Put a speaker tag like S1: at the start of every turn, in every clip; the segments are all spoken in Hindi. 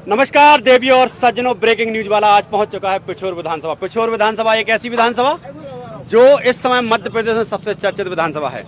S1: नमस्कार देवी और सज्जनों, ब्रेकिंग न्यूज वाला आज पहुंच चुका है पिछोर विधानसभा। पिछोर विधानसभा एक ऐसी विधानसभा जो इस समय मध्य प्रदेश में सबसे चर्चित विधानसभा है।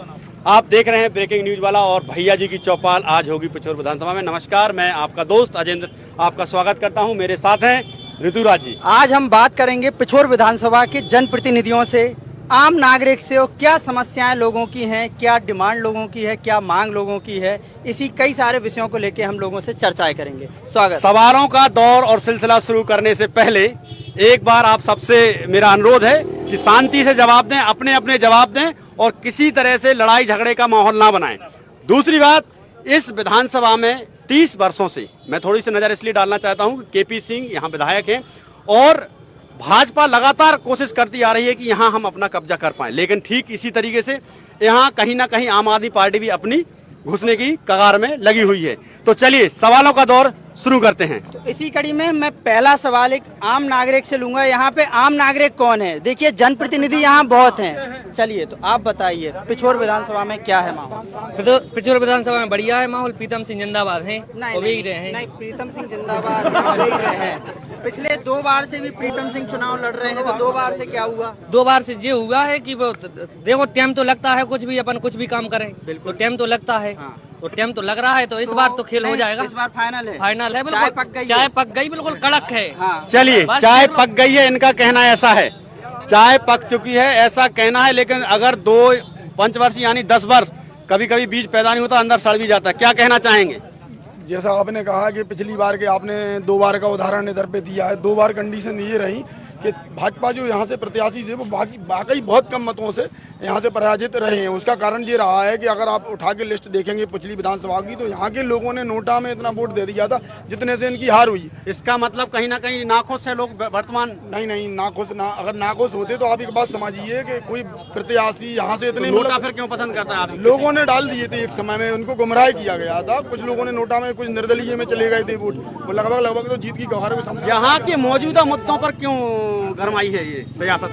S1: आप देख रहे हैं ब्रेकिंग न्यूज वाला और भैया जी की चौपाल आज होगी पिछोर विधानसभा में। नमस्कार, मैं आपका दोस्त अजेंद्र आपका स्वागत करता हूं। मेरे साथ हैं ऋतुराज जी।
S2: आज हम बात करेंगे पिछोर विधानसभा के जनप्रतिनिधियों से, आम नागरिक से, और क्या समस्याएं लोगों की हैं, क्या डिमांड लोगों की है, क्या मांग लोगों की है। इसी कई सारे विषयों को लेकर हम लोगों से चर्चाएं करेंगे। स्वागत।
S1: सवालों का दौर और सिलसिला शुरू करने से पहले एक बार आप सबसे मेरा अनुरोध है कि शांति से जवाब दें, अपने अपने जवाब दें और किसी तरह से लड़ाई झगड़े का माहौल ना बनाएं। दूसरी बात, इस विधानसभा में 30 वर्षों से मैं थोड़ी सी नज़र इसलिए डालना चाहता हूं कि केपी सिंह यहाँ विधायक हैं और भाजपा लगातार कोशिश करती आ रही है कि यहाँ हम अपना कब्जा कर पाएं, लेकिन ठीक इसी तरीके से यहाँ कहीं ना कहीं आम आदमी पार्टी भी अपनी घुसने की कगार में लगी हुई है। तो चलिए सवालों का दौर शुरू करते हैं।
S2: तो इसी कड़ी में मैं पहला सवाल एक आम नागरिक से लूंगा। यहाँ पे आम नागरिक कौन है? देखिए, जनप्रतिनिधि यहाँ बहुत हैं। चलिए, तो आप बताइए पिछोर विधानसभा में क्या है माहौल?
S3: तो पिछोर विधानसभा में बढ़िया है माहौल। प्रीतम सिंह जिंदाबाद हैं, वो भी रहे हैं।
S2: नहीं, प्रीतम सिंह जिंदाबाद वही रहे हैं। पिछले 2 बार से भी प्रीतम सिंह चुनाव लड़ रहे हैं, तो 2 बार से क्या हुआ?
S3: 2 बार से ये हुआ है कि वो देखो टाइम तो लगता है, कुछ भी अपन कुछ भी काम करें तो टाइम तो लगता है।
S2: हाँ।
S3: तो टाइम तो लग रहा है, तो इस बार तो खेल हो जाएगा।
S2: इस बार फाइनल है।
S3: फाइनल है,
S2: चाय पक गई,
S3: चाय पक गई, बिल्कुल कड़क है।
S2: हाँ।
S1: चलिए, चाय पक गई है, इनका कहना ऐसा है। चाय पक चुकी है ऐसा कहना है, लेकिन अगर 2 पंचवर्षीय यानी 10 वर्ष कभी कभी बीज पैदा नहीं होता, अंदर सड़ भी जाता है। क्या कहना चाहेंगे?
S4: जैसा आपने कहा कि पिछली बार के आपने 2 बार का उदाहरण इधर पे दिया है। 2 बार कंडीशन ये रही कि भाजपा जो यहाँ से प्रत्याशी थे वो वाकई बहुत कम मतों से यहाँ से पराजित रहे हैं। उसका कारण ये रहा है कि अगर आप उठा के लिस्ट देखेंगे पिछली विधानसभा की, तो यहाँ के लोगों ने नोटा में इतना वोट दे दिया था जितने से इनकी हार हुई।
S1: इसका मतलब कहीं ना कहीं नाखुश है लोग वर्तमान।
S4: नहीं, अगर नाखुश होते तो आप एक बात समझिए कि कोई प्रत्याशी यहाँ से इतने
S1: नोटा फिर क्यों पसंद करता है आदमी?
S4: लोगों ने डाल दिए थे एक समय में, उनको गुमराह किया गया था। कुछ लोगों ने नोटा में, कुछ निर्दलीय में चले गए थे वोट। वो लगभग तो जीत की कगार पे समझ।
S1: यहाँ के मौजूदा मुद्दों पर क्यों गरमाई है ये सियासत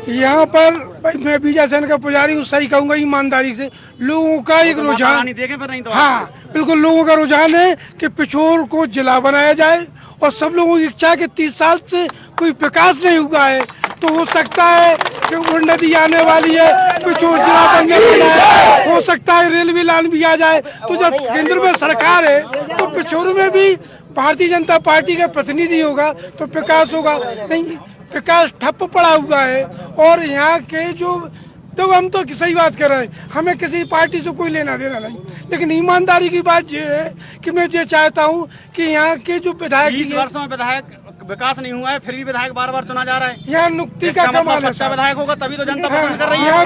S5: यहाँ पर? भाई मैं बीजा सेन का पुजारी हूँ, सही कहूँगा ईमानदारी से। लोगों का एक रुझान,
S1: देखे पर नहीं तो
S5: हाँ बिल्कुल, लोगों का रुझान है कि पिछोर को जिला बनाया जाए और सब लोगों की इच्छा है कि 30 साल से कोई विकास नहीं हुआ है, तो हो सकता है कि उन्नति आने वाली है, पिछोर जिला बनने वाला है। हो सकता है रेलवे लाइन भी आ जाए। तो जब केंद्र में सरकार है तो पिछोर में भी भारतीय जनता पार्टी का प्रतिनिधि होगा तो विकास होगा। नहीं, विकास ठप पड़ा हुआ है। और यहाँ के जो, तो हम तो सही बात कर रहे हैं, हमें किसी पार्टी से कोई लेना देना नहीं, लेकिन ईमानदारी की बात ये है कि मैं ये चाहता हूँ कि यहाँ के जो विधायक,
S1: 20 वर्षों में विधायक विकास नहीं हुआ है, फिर भी विधायक बार बार चुना जा रहा है।
S5: यहाँ नुक्ति का कमाल है।
S1: अच्छा विधायक होगा तभी तो जनता पसंद कर रही है।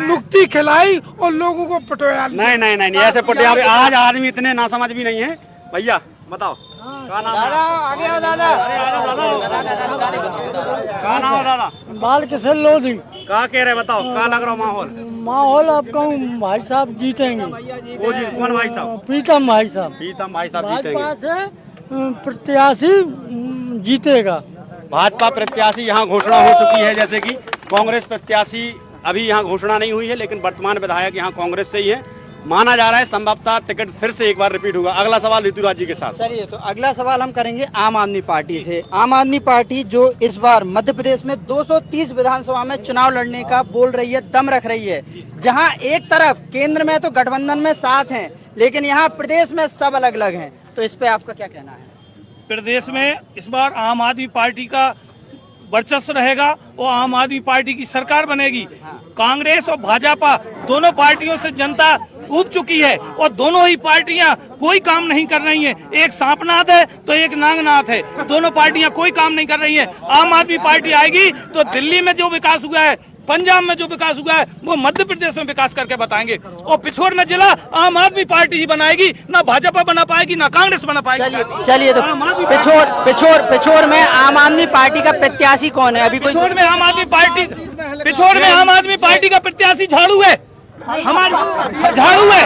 S5: नुक्ति खिलाई और लोगों को पटोया।
S1: नहीं, ऐसे पटिया आज आदमी इतने नासमझ भी नहीं है। भैया बताओ, क्या नाम है?
S2: आगे आओ दादा।
S1: क्या नाम है दादा?
S6: बाल किसे लोधी?
S1: क्या कह रहे बताओ, क्या लग रहा माहौल?
S6: माहौल आप कहूँ भाई साहब जीतेंगे।
S1: वो जी कौन भाई साहब?
S6: प्रीतम भाई साहब।
S1: प्रीतम भाई साहब
S6: भाजपा
S1: जीतेंगे।
S6: से प्रत्याशी जीतेगा।
S1: भाजपा प्रत्याशी यहाँ घोषणा हो चुकी है, जैसे कि कांग्रेस प्रत्याशी अभी यहाँ घोषणा नहीं हुई है, लेकिन वर्तमान विधायक यहाँ कांग्रेस से ही है। माना जा रहा है संभवतः टिकट फिर से एक बार रिपीट होगा। अगला सवाल ऋतुराज जी के साथ।
S2: चलिए, तो अगला सवाल हम करेंगे आम आदमी पार्टी से। आम आदमी पार्टी जो इस बार मध्य प्रदेश में 230 विधानसभा में चुनाव लड़ने का बोल रही है, दम रख रही है। जहां एक तरफ केंद्र में तो गठबंधन में साथ हैं, लेकिन यहाँ प्रदेश में सब अलग अलग हैं। तो इस पे आपका क्या कहना है?
S7: प्रदेश में इस बार आम आदमी पार्टी का वर्चस्व रहेगा और आम आदमी पार्टी की सरकार बनेगी। कांग्रेस और भाजपा दोनों पार्टियों से जनता उब चुकी है और दोनों ही पार्टियां कोई काम नहीं कर रही हैं। एक सांपनाथ है तो एक नागनाथ है, दोनों पार्टियां कोई काम नहीं कर रही हैं। आम आदमी पार्टी आएगी तो दिल्ली में जो विकास हुआ है, पंजाब में जो विकास हुआ है, वो मध्य प्रदेश में विकास करके बताएंगे। और पिछोर में जिला आम आदमी पार्टी ही बनाएगी, ना भाजपा बना पाएगी ना कांग्रेस बना पाएगी।
S2: चलिए, तो पिछोर में आम आदमी पार्टी का प्रत्याशी कौन है? अभी
S7: पिछोर में आम आदमी पार्टी का प्रत्याशी झाड़ू है, हमारी झाड़ू है।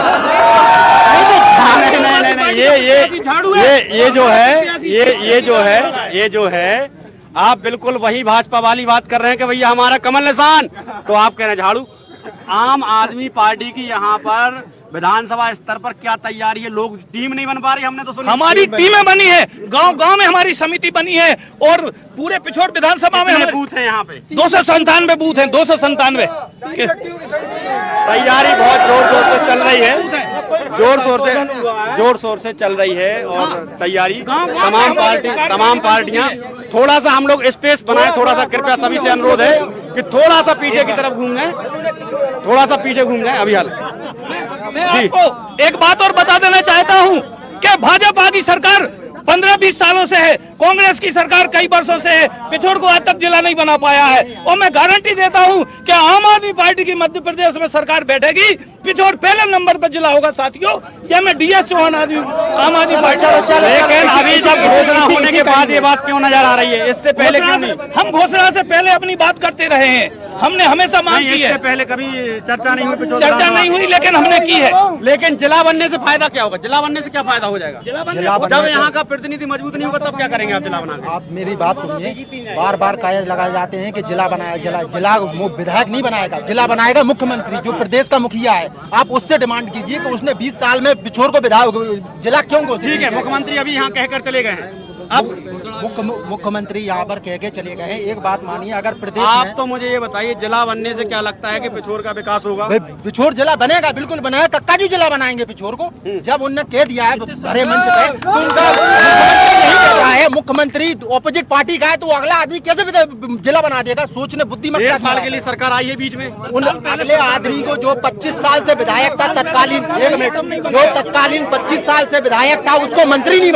S1: नहीं, ये जो है आप बिल्कुल वही भाजपा वाली बात कर रहे हैं कि भैया हमारा कमल निशान, तो आप कह रहे हैं झाड़ू। आम आदमी पार्टी की यहाँ पर विधानसभा स्तर पर क्या तैयारी है? लोग टीम नहीं बन पा रही, हमने तो सुनी
S7: हमारी टीमें बनी है, गांव गांव में हमारी समिति बनी है और पूरे पिछोर विधानसभा में
S1: कितने
S7: हमारे
S1: बूथ हैं यहाँ पे?
S7: 297 बूथ हैं, 297।
S1: तैयारी बहुत जोर शोर से चल रही है, जोर शोर से चल रही है और तैयारी तमाम पार्टियां। थोड़ा सा हम लोग स्पेस बनाए, थोड़ा सा कृपया सभी से अनुरोध है कि थोड़ा सा पीछे की तरफ घूम जाए, थोड़ा सा पीछे घूम जाए। अभी हाल
S7: मैं आपको एक बात और बता देना चाहता हूं कि भाजपा की सरकार 15-20 सालों से है, कांग्रेस की सरकार कई वर्षों से है, पिछोर को आज तक जिला नहीं बना पाया है। और मैं गारंटी देता हूं कि आम आदमी पार्टी की मध्य प्रदेश में सरकार बैठेगी, पिछोर पहले नंबर पर जिला होगा साथियों। यह मैं DS चौहान आम आदमी पार्टी।
S1: लेकिन अभी जब घोषणा होने के बाद ये बात क्यों नजर आ रही है? इससे पहले क्यों नहीं?
S7: हम घोषणा से पहले अपनी बात करते रहे हैं, हमने हमेशा मांग की है।
S1: इससे पहले कभी चर्चा नहीं हुई,
S7: चर्चा नहीं हुई, लेकिन हमने की है।
S1: लेकिन जिला बनने से फायदा क्या होगा? जिला बनने से क्या फायदा हो जाएगा? जब यहाँ का प्रतिनिधि मजबूत नहीं होगा तब क्या करेंगे आप जिला बना के?
S2: आप मेरी बात सुनिए, बार बार कायज लगाए जाते हैं कि जिला बनाया, जिला विधायक नहीं बनाएगा, जिला बनाएगा मुख्यमंत्री जो प्रदेश का मुखिया है। आप उससे डिमांड कीजिए कि उसने 20 साल में पिछोर को विधायक जिला क्यों घोषित?
S1: ठीक है, मुख्यमंत्री अभी यहाँ कहकर चले गए हैं, अब
S2: मुख्यमंत्री यहाँ पर कह के चले गए हैं। एक बात मानिए, अगर प्रदेश
S1: आप
S2: में
S1: तो मुझे ये बताइए, जिला बनने से क्या लगता है कि पिछोर का विकास होगा?
S2: भाई पिछोर जिला बनेगा, बिल्कुल बनेगा। कक्का जी जिला बनाएंगे पिछोर को। जब उनने कह दिया है भरे मंच पे, तो उनका यही कह रहा है, मुख्यमंत्री ऑपोजिट पार्टी का है, तो अगला आदमी कैसे जिला बना देगा? सोचने बुद्धिमत्ता
S1: 1.5 साल के लिए सरकार आई है बीच में।
S2: उन अगले आदमी को जो 25 साल से विधायक था तत्कालीन, एक मिनट, जो तत्कालीन 25 साल से विधायक था, उसको मंत्री नहीं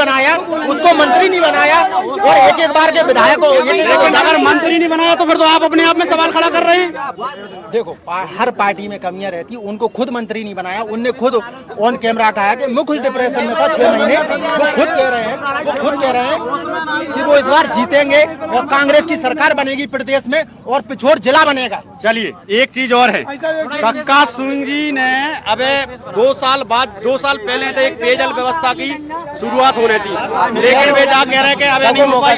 S2: बनाया, और एक बार के विधायक को
S1: अगर मंत्री नहीं बनाया तो फिर तो आप अपने आप में सवाल खड़ा कर रहे हैं।
S2: देखो, हर पार्टी में कमियां रहती, उनको खुद मंत्री नहीं बनाया। उनने खुद ऑन कैमरा कहा कि मैं कुछ डिप्रेशन में था 6 महीने। वो खुद कह रहे हैं कि वो इस बार जीतेंगे और कांग्रेस की सरकार बनेगी प्रदेश में और पिछोर जिला बनेगा।
S1: चलिए, एक चीज और है, कक्का सिंह जी ने अबे 2 साल पहले तो एक पेयजल व्यवस्था की शुरुआत होनी थी, लेकिन वे जा कह रहे कि अबे नहीं हो पाई।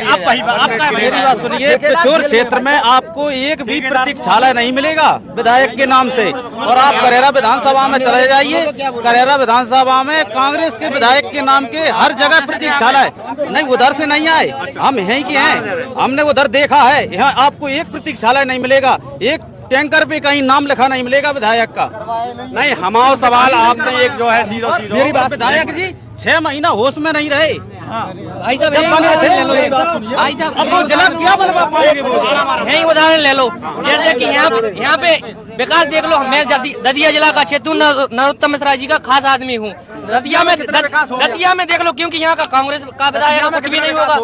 S8: मेरी बात सुनिए, पिछोर क्षेत्र में आपको एक भी प्रतीक्षालय नहीं मिलेगा विधायक के नाम से। और आप करेरा विधानसभा में चले जाइए, करेरा विधानसभा में कांग्रेस के विधायक के नाम के हर जगह प्रतीक्षालय। नहीं, उधर से नहीं आए, हम यहीं के हैं, हमने उधर देखा है। यहाँ आपको एक प्रतीक्षालय नहीं मिलेगा, एक टैंकर पे कहीं नाम लिखा नहीं मिलेगा विधायक का।
S1: नहीं, हमारा सवाल आपसे एक जो है सीधो
S8: मेरी बात, विधायक जी 6 महीना होश में नहीं रहे।
S3: भाई साहब भाई साहब
S8: अब वो जिला क्या बनवा पाएंगे?
S3: यही उदाहरण ले लो, जैसे कि यहाँ पे विकास देख लो। मैं दतिया जिला का क्षेत्र नरोत्तम मिश्रा जी का खास आदमी हूँ। दतिया में देख लो, क्योंकि यहाँ का कांग्रेस का विधायक कुछ भी नहीं होगा।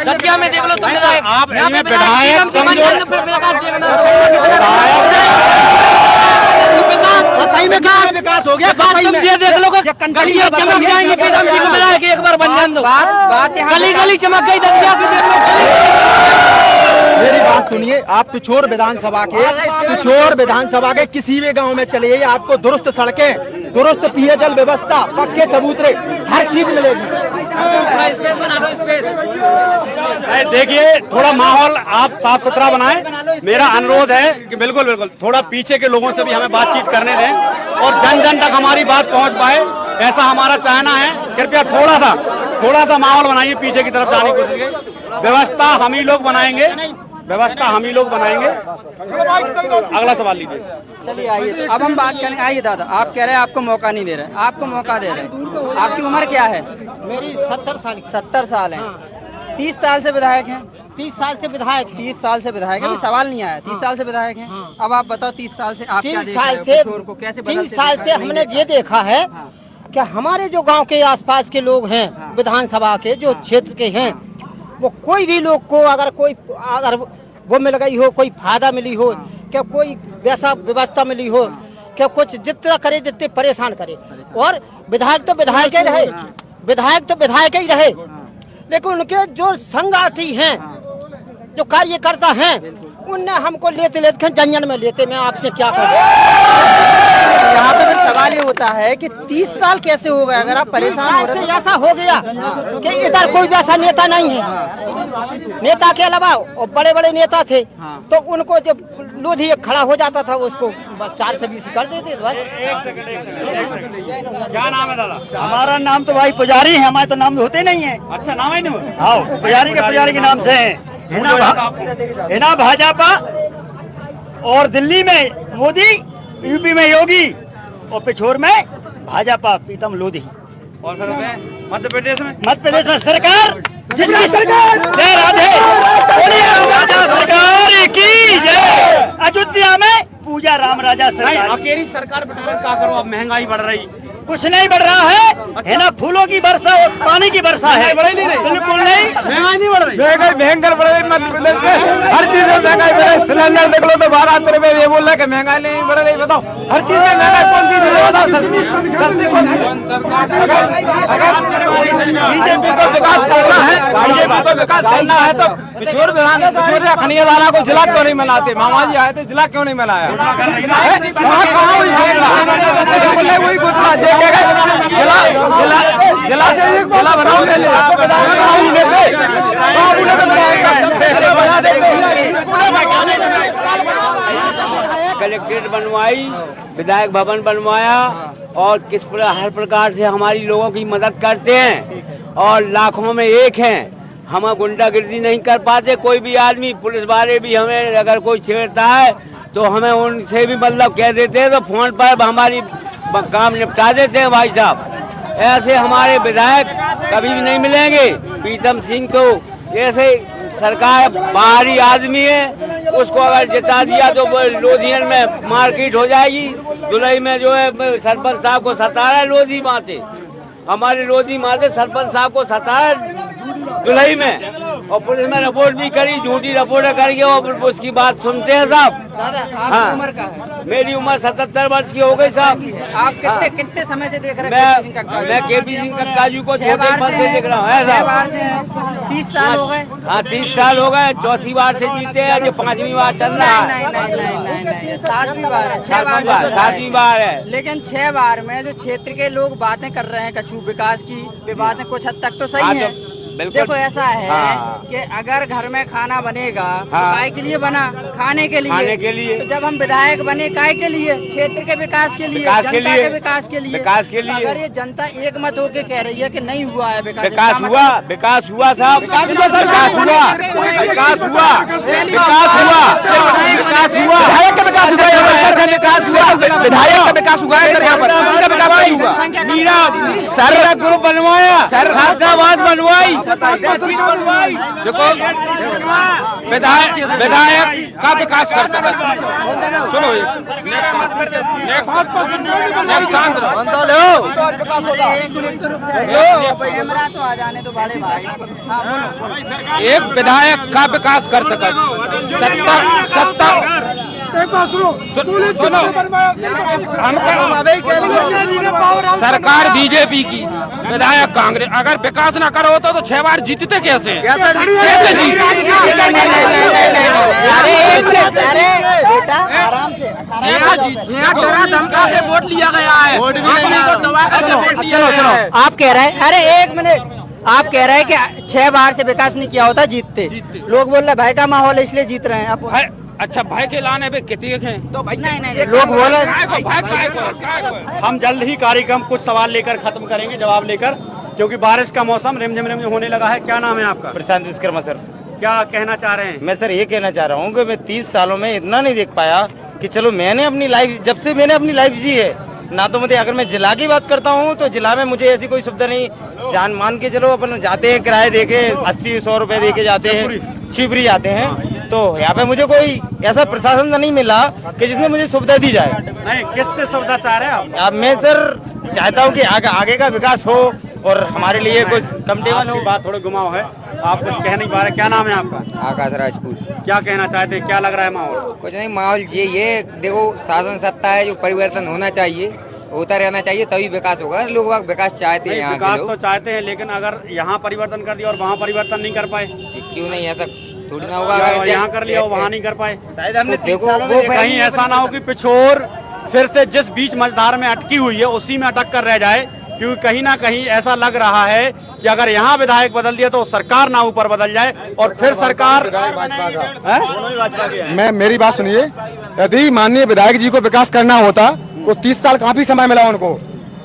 S3: दतिया में देख लो तुम विधायक,
S1: आप
S3: यहाँ पे
S2: विकास हो गया।
S3: ये देख लो, गलियां चमक जाएंगी, विधायक एक बार बन जान दो। गली गली चमक गई दतिया की, देख लो।
S2: मेरी बात सुनिए, आप पिछोर विधानसभा के किसी भी गांव में चले जाइए, आपको दुरुस्त सड़कें, दुरुस्त पेयजल व्यवस्था, पक्के चबूतरे, हर चीज मिलेगी।
S3: स्पेस बना दो, स्पेस।
S1: देखिए, थोड़ा माहौल आप साफ सुथरा बनाएं। मेरा अनुरोध है कि बिल्कुल थोड़ा पीछे के लोगों से भी हमें बातचीत करने दें और जन जन तक हमारी बात पहुंच पाए, ऐसा हमारा चाहना है। कृपया थोड़ा सा माहौल बनाइए, पीछे की तरफ जाने की कोशिश कीजिए। व्यवस्था हम ही लोग बनाएंगे। अगला सवाल लीजिए।
S2: चलिए आइए, अब हम बात करें। आइए दादा, आप कह रहे हैं आपको मौका नहीं दे रहे, आपको मौका दे रहे हैं। आपकी उम्र क्या है?
S9: मेरी
S2: 70 साल है। 30 साल से विधायक हैं।
S9: 30 साल से विधायक है।
S2: 30 साल से विधायक है। अभी सवाल नहीं आया, 30 साल से विधायक हैं। अब आप बताओ, 30 साल से आप क्या
S9: 30 साल से
S2: को कैसे
S9: 30 साल से हमने ये देखा है कि हमारे जो गांव के आसपास के लोग हैं, विधानसभा के जो क्षेत्र के हैं, वो कोई भी लोग को अगर वो मिल गई हो, कोई फायदा मिली हो, क्या कोई वैसा व्यवस्था मिली हो, क्या कुछ जितना करे जितने परेशान करे। और विधायक तो विधायक ही रहे, लेकिन उनके जो संगाठी हैं, जो कार्यकर्ता हैं, उनने हमको लेते लेते जंजन में लेते, मैं आपसे क्या कहूँ।
S2: यहाँ पे फिर सवाल ये होता है कि 30 साल कैसे हो गए अगर आप परेशान हो रहे
S9: से ऐसा हो गया कि इधर कोई भी ऐसा नेता नहीं है। नेता के अलावा और बड़े बड़े नेता थे तो उनको जब लोधी एक खड़ा हो जाता था उसको बस 420 कर देते बस।
S1: एक सेकंड क्या नाम है दादा?
S10: हमारा नाम तो भाई पुजारी है, हमारे तो नाम होते नहीं है।
S1: अच्छा नाम ही नहीं हुआ?
S10: हाँ, पुजारी के नाम से है। हिना भाजपा और दिल्ली में मोदी, यूपी में योगी और पिछोर में भाजपा प्रीतम लोधी।
S1: और फिर मध्य प्रदेश में
S10: सरकार जिसकी सरकार जय राधे बोलिए राजा सरकार की जय। अयोध्या में पूजा राम राजा सरकार।
S1: अकेली सरकार बिठा क्या करो, अब महंगाई बढ़ रही,
S10: कुछ नहीं बढ़ रहा है ना, फूलों की वर्षा और पानी की वर्षा है। बिल्कुल नहीं,
S1: महंगाई नहीं बढ़ रही।
S5: महंगाई भयंकर बढ़ रही मध्य प्रदेश में, हर चीज में महंगाई बढ़ रही। सिलेंडर देख लो तो 12 रुपए, ये बोल रहा है कि महंगाई नहीं बढ़ रही। बताओ हर चीज में महंगाई, कौन सी चीज है बताओ सस्ती कौन सी? अगर बीजेपी को विकास करना है, बीजेपी को विकास करना है तो पिछोर या खनिया दाना को जिला क्यों नहीं मनाते? मामा जी आए थे, जिला क्यों नहीं मनाया? वहाँ कहाँ वही वही कुछ जिला बनाओ
S11: कलेक्ट्रेट बनवाई, विधायक भवन बनवाया और हर प्रकार से हमारी लोगों की मदद करते हैं और लाखों में एक हैं। हम गुंडागिर्दी नहीं कर पाते, कोई भी आदमी, पुलिस वाले भी हमें अगर कोई छेड़ता है तो हमें उनसे भी मतलब कह देते हैं तो फोन पर हमारी काम निपटा देते हैं भाई साहब। ऐसे हमारे विधायक कभी भी नहीं मिलेंगे। प्रीतम सिंह तो ऐसे सरकार बाहरी आदमी है, उसको अगर जिता दिया तो लोधियन में मार्केट हो जाएगी। जुलाई में जो है सरपंच साहब को सता रहा है लोधी माते, हमारे लोधी माते सरपंच साहब को सता रहा है जुलाई में, और पुलिस में रिपोर्ट भी करी, झूठी रिपोर्ट करके और उसकी बात सुनते हैं साहब।
S2: आपकी उम्र का है?
S11: मेरी उम्र 77 वर्ष की हो गई साहब।
S2: आप कितने समय से देख रहे
S11: हैं? मैं केपी सिंह कक्का जी को छोटे पद से देख रहा हूँ साहब।
S2: 30 साल हो गए?
S11: हाँ 30 साल हो गए, चौथी बार से जीते हैं, जो 5वीं बार चल रहा है।
S2: नहीं, 7वीं बार है,
S11: 7वीं बार है।
S2: लेकिन 6 बार में जो क्षेत्र के लोग बातें कर रहे हैं कछु विकास की, वे बातें कुछ हद तक तो सही है। देखो ऐसा है कि अगर घर में खाना बनेगा तो काय के लिए बना? खाने के लिए। तो जब हम विधायक बने काय के लिए? क्षेत्र के विकास के लिए, जनता के विकास के लिए। अगर ये जनता एक मत होके कह रही है कि नहीं हुआ है विकास
S11: साहब, विकास हुआ,
S5: विधायक का विकास हुआ है सर, यहाँ पर किसी का विकास नहीं हुआ।
S11: मीरा सर ग्रुप बनवाया, हैदराबाद बनवाई, बनवाई।
S5: देखो विधायक का विकास कर सके। सुनो एक विधायक का विकास कर सके। 70 सरकार बीजेपी की, विधायक कांग्रेस, अगर विकास ना करो तो 6 बार जीतते कैसे?
S3: वोट लिया गया है,
S2: आप कह रहे हैं, अरे 1 मिनट, आप कह रहे हैं कि 6 बार से विकास नहीं किया होता जीतते। लोग बोल रहे भय का माहौल है इसलिए जीत रहे हैं आप।
S5: अच्छा भय के लाने पे कितने हैं तो भाई
S2: नहीं, लोग बोले।
S1: हम जल्द ही कार्यक्रम कुछ सवाल लेकर खत्म करेंगे, जवाब लेकर, क्योंकि बारिश का मौसम रिमझिम होने लगा है। क्या नाम है आपका?
S8: प्रशांत विश्वकर्मा सर।
S1: क्या कहना चाह रहे हैं?
S8: मैं सर ये कहना चाह रहा हूँ कि मैं 30 सालों में इतना नहीं देख पाया कि चलो मैंने अपनी लाइफ, जब से मैंने अपनी लाइफ जी है ना, तो मुझे अगर मैं जिला की बात करता हूँ तो जिला में मुझे ऐसी कोई सुविधा नहीं। जान मान के चलो अपन जाते हैं किराए दे के 80-100 रुपए दे के जाते हैं, शिवपुरी जाते हैं, तो यहाँ पे मुझे कोई ऐसा प्रशासन नहीं मिला कि जिसमें मुझे सुविधा दी जाए।
S1: नहीं, किससे सुविधा चाह रहे हैं आप?
S8: अब मैं सर चाहता हूँ कि आगे का विकास हो और हमारे लिए कुछ कम्फर्टेबल हो।
S1: बात थोड़ी घुमाओ है, आप कुछ कह नहीं पा रहे। क्या नाम है आपका?
S12: आकाश राजपूत।
S1: क्या कहना चाहते हैं, क्या लग रहा है माहौल?
S12: कुछ नहीं, माहौल ये देखो शासन सत्ता है, जो परिवर्तन होना चाहिए, होता रहना चाहिए, तभी विकास होगा। लोग विकास चाहते हैं,
S1: विकास तो चाहते हैं, लेकिन अगर यहाँ परिवर्तन कर दिया और वहाँ परिवर्तन नहीं कर पाए,
S12: क्यों नहीं? ऐसा थोड़ी ना होगा।
S1: अगर यहाँ कर लिया वहाँ नहीं कर पाए।
S8: शायद हमने
S12: तो देखो वो
S1: कहीं ऐसा ना हो कि पिछोर फिर से जिस बीच मझधार में अटकी हुई है उसी में अटक कर रह जाए, क्योंकि कहीं ना कहीं ऐसा लग रहा है कि अगर यहाँ विधायक बदल दिया तो सरकार ना ऊपर बदल जाए और फिर सरकार।
S4: मेरी बात सुनिए, यदि माननीय विधायक जी को विकास करना होता तो 30 साल काफी समय मिला उनको।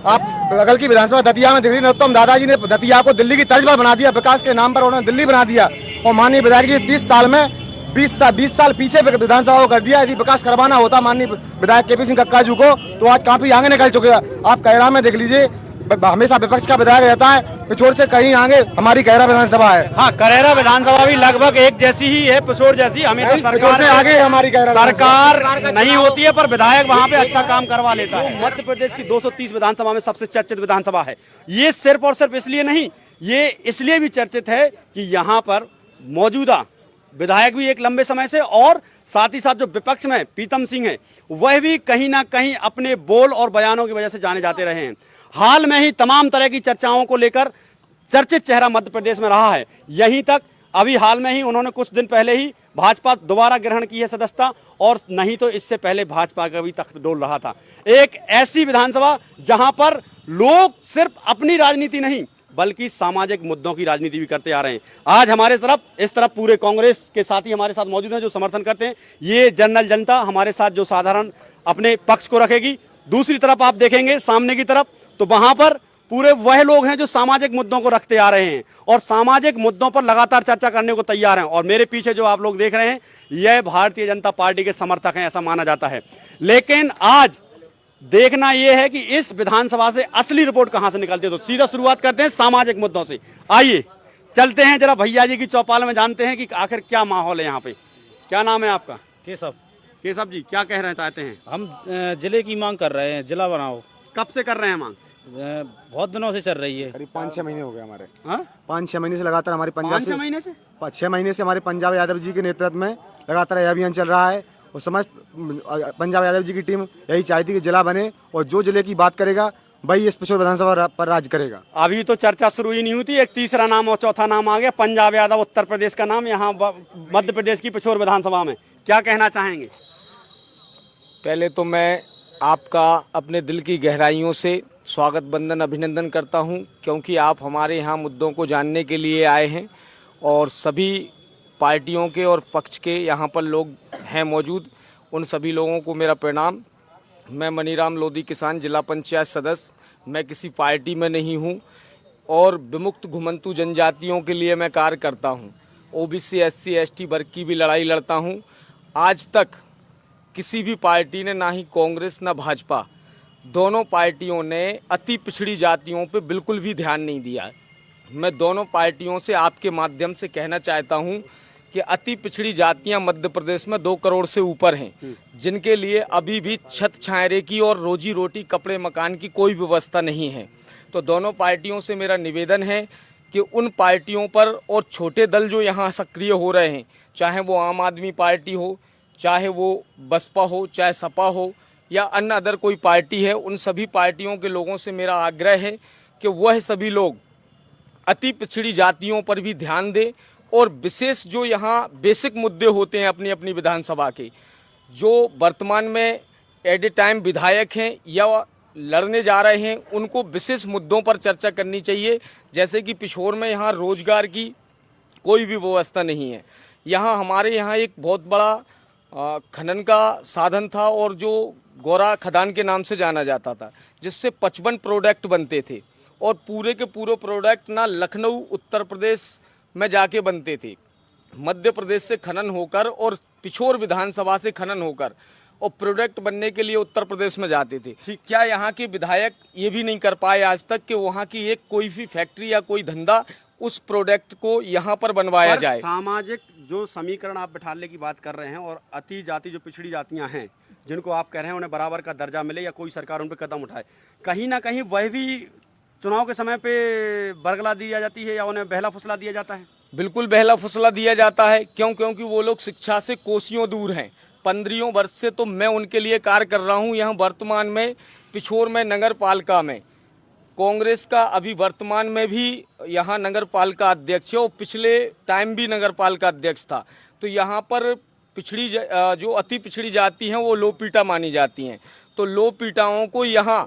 S4: आप बगल की विधानसभा दतिया में दिल्ली नरोत्तम दादाजी ने दतिया को दिल्ली की तर्ज पर बना दिया, विकास के नाम पर उन्होंने दिल्ली बना दिया। और माननीय विधायक जी 30 साल में 20 साल पीछे विधानसभा को कर दिया। यदि विकास करवाना होता माननीय विधायक केपी सिंह कक्का जी को तो आज काफी आगे निकल चुके हैं। आप कैरा में देख लीजिए, हमेशा विपक्ष का विधायक रहता है, पिछोर से कहीं आगे हमारी कैरा विधानसभा है।
S1: हाँ, कैरा विधानसभा भी लगभग एक जैसी ही है, पिछोर जैसी। हमें तो सरकार
S4: से आगे हमारी कैरा
S1: सरकार नहीं होती है पर विधायक वहाँ पे अच्छा काम करवा लेता है। मध्य प्रदेश की 230 विधानसभा में सबसे चर्चित विधानसभा है। ये सिर्फ और सिर्फ इसलिए नहीं, ये इसलिए भी चर्चित है कि यहाँ पर मौजूदा विधायक भी एक लंबे समय से और साथ ही साथ जो विपक्ष में प्रीतम सिंह है वह भी कहीं ना कहीं अपने बोल और बयानों की वजह से जाने जाते रहे हैं। हाल में ही तमाम तरह की चर्चाओं को लेकर चर्चित चेहरा मध्य प्रदेश में रहा है। यहीं तक अभी हाल में ही उन्होंने कुछ दिन पहले ही भाजपा दोबारा ग्रहण की है सदस्यता, और नहीं तो इससे पहले भाजपा का भी तख्त डोल रहा था। एक ऐसी विधानसभा जहां पर लोग सिर्फ अपनी राजनीति नहीं बल्कि सामाजिक मुद्दों की राजनीति भी करते आ रहे हैं। आज हमारे तरफ इस तरफ पूरे कांग्रेस के साथी हमारे साथ मौजूद हैं जो समर्थन करते हैं, ये जनरल जनता हमारे साथ जो साधारण अपने पक्ष को रखेगी। दूसरी तरफ आप देखेंगे सामने की तरफ तो वहां पर पूरे वह लोग हैं जो सामाजिक मुद्दों को रखते आ रहे हैं और सामाजिक मुद्दों पर लगातार चर्चा करने को तैयार हैं। और मेरे पीछे जो आप लोग देख रहे हैं यह भारतीय जनता पार्टी के समर्थक हैं, ऐसा माना जाता है। लेकिन आज देखना यह है कि इस विधानसभा से असली रिपोर्ट कहां से निकलती है। तो सीधा शुरुआत करते हैं सामाजिक मुद्दों से। आइए चलते हैं जरा भैया जी की चौपाल में, जानते हैं कि आखिर क्या माहौल है यहाँ पे। क्या नाम है आपका? केशव जी, क्या कहना चाहते हैं?
S8: हम जिले की मांग कर रहे हैं, जिला बनाओ।
S1: कब से कर रहे हैं मांग?
S8: बहुत दिनों से चल रही है,
S4: करीब 5-6 महीने हो गए हमारे।
S5: 5-6 महीने से लगातार हमारे पंजाब
S1: 5-6 महीने से
S5: 6 महीने से हमारे पंजाब यादव जी के नेतृत्व में लगातार यह अभियान चल रहा है और समस्त पंजाब यादव जी की टीम यही चाहती है कि जिला बने और जो जिले की बात करेगा वही इस पिछोर विधानसभा पर राज करेगा।
S1: अभी तो चर्चा शुरू ही नहीं हुई, एक तीसरा नाम और चौथा नाम आ गया, पंजाब यादव उत्तर प्रदेश का नाम यहाँ मध्य प्रदेश की पिछोर विधानसभा में। क्या कहना चाहेंगे?
S11: पहले तो मैं आपका अपने दिल की गहराइयों से स्वागत बंदन अभिनंदन करता हूं, क्योंकि आप हमारे यहाँ मुद्दों को जानने के लिए आए हैं और सभी पार्टियों के और पक्ष के यहाँ पर लोग हैं मौजूद। उन सभी लोगों को मेरा प्रणाम। मैं मनीराम लोधी किसान जिला पंचायत सदस्य, मैं किसी पार्टी में नहीं हूँ और विमुक्त घुमंतु जनजातियों के लिए मैं कार्य करता हूँ। ओबीसी SC ST वर्ग की भी लड़ाई लड़ता हूँ। आज तक किसी भी पार्टी ने, ना ही कांग्रेस ना भाजपा, दोनों पार्टियों ने अति पिछड़ी जातियों पे बिल्कुल भी ध्यान नहीं दिया है। मैं दोनों पार्टियों से आपके माध्यम से कहना चाहता हूं कि अति पिछड़ी जातियां मध्य प्रदेश में 2 करोड़ से ऊपर हैं, जिनके लिए अभी भी छत छायरे की और रोजी रोटी कपड़े मकान की कोई व्यवस्था नहीं है। तो दोनों पार्टियों से मेरा निवेदन है कि उन पार्टियों पर और छोटे दल जो यहाँ सक्रिय हो रहे हैं, चाहे वो आम आदमी पार्टी हो, चाहे वो बसपा हो, चाहे सपा हो या अन्य अदर कोई पार्टी है, उन सभी पार्टियों के लोगों से मेरा आग्रह है कि वह सभी लोग अति पिछड़ी जातियों पर भी ध्यान दें और विशेष जो यहाँ बेसिक मुद्दे होते हैं अपनी अपनी विधानसभा के, जो वर्तमान में एट ए टाइम विधायक हैं या लड़ने जा रहे हैं, उनको विशेष मुद्दों पर चर्चा करनी चाहिए। जैसे कि पिछोर में यहाँ रोजगार की कोई भी व्यवस्था नहीं है। यहाँ हमारे यहाँ एक बहुत बड़ा खनन का साधन था और जो गोरा खदान के नाम से जाना जाता था, जिससे 55 प्रोडक्ट बनते थे और पूरे के पूरे प्रोडक्ट ना लखनऊ उत्तर प्रदेश में जाके बनते थे, मध्य प्रदेश से खनन होकर और पिछोर विधानसभा से खनन होकर और प्रोडक्ट बनने के लिए उत्तर प्रदेश में जाते थे। क्या यहाँ के विधायक ये भी नहीं कर पाए आज तक कि वहाँ की एक कोई भी फैक्ट्री या कोई धंधा उस प्रोडक्ट को यहाँ पर बनवाया जाए?
S1: सामाजिक जो समीकरण आप बिठाने की बात कर रहे हैं और अति जाति जो पिछड़ी जातियां हैं जिनको आप कह रहे हैं उन्हें बराबर का दर्जा मिले या कोई सरकार उन पर कदम उठाए, कहीं ना कहीं वह भी चुनाव के समय पे बरगला दी जाती है या उन्हें बहला फुसला दिया जाता है?
S11: बिल्कुल बहला फुसला दिया जाता है। क्योंकि वो लोग शिक्षा से कोसियों दूर हैं। 15 वर्ष से तो मैं उनके लिए कार्य कर रहा हूँ। यहाँ वर्तमान में पिछोर में नगर पालिका में
S13: कांग्रेस का अभी वर्तमान में भी यहाँ नगर पालिका अध्यक्ष है और पिछले टाइम भी नगर पालिका अध्यक्ष था। तो यहाँ पर जो अति पिछड़ी जाति हैं वो लोपीटा मानी जाती हैं। तो लोपीटाओं को यहाँ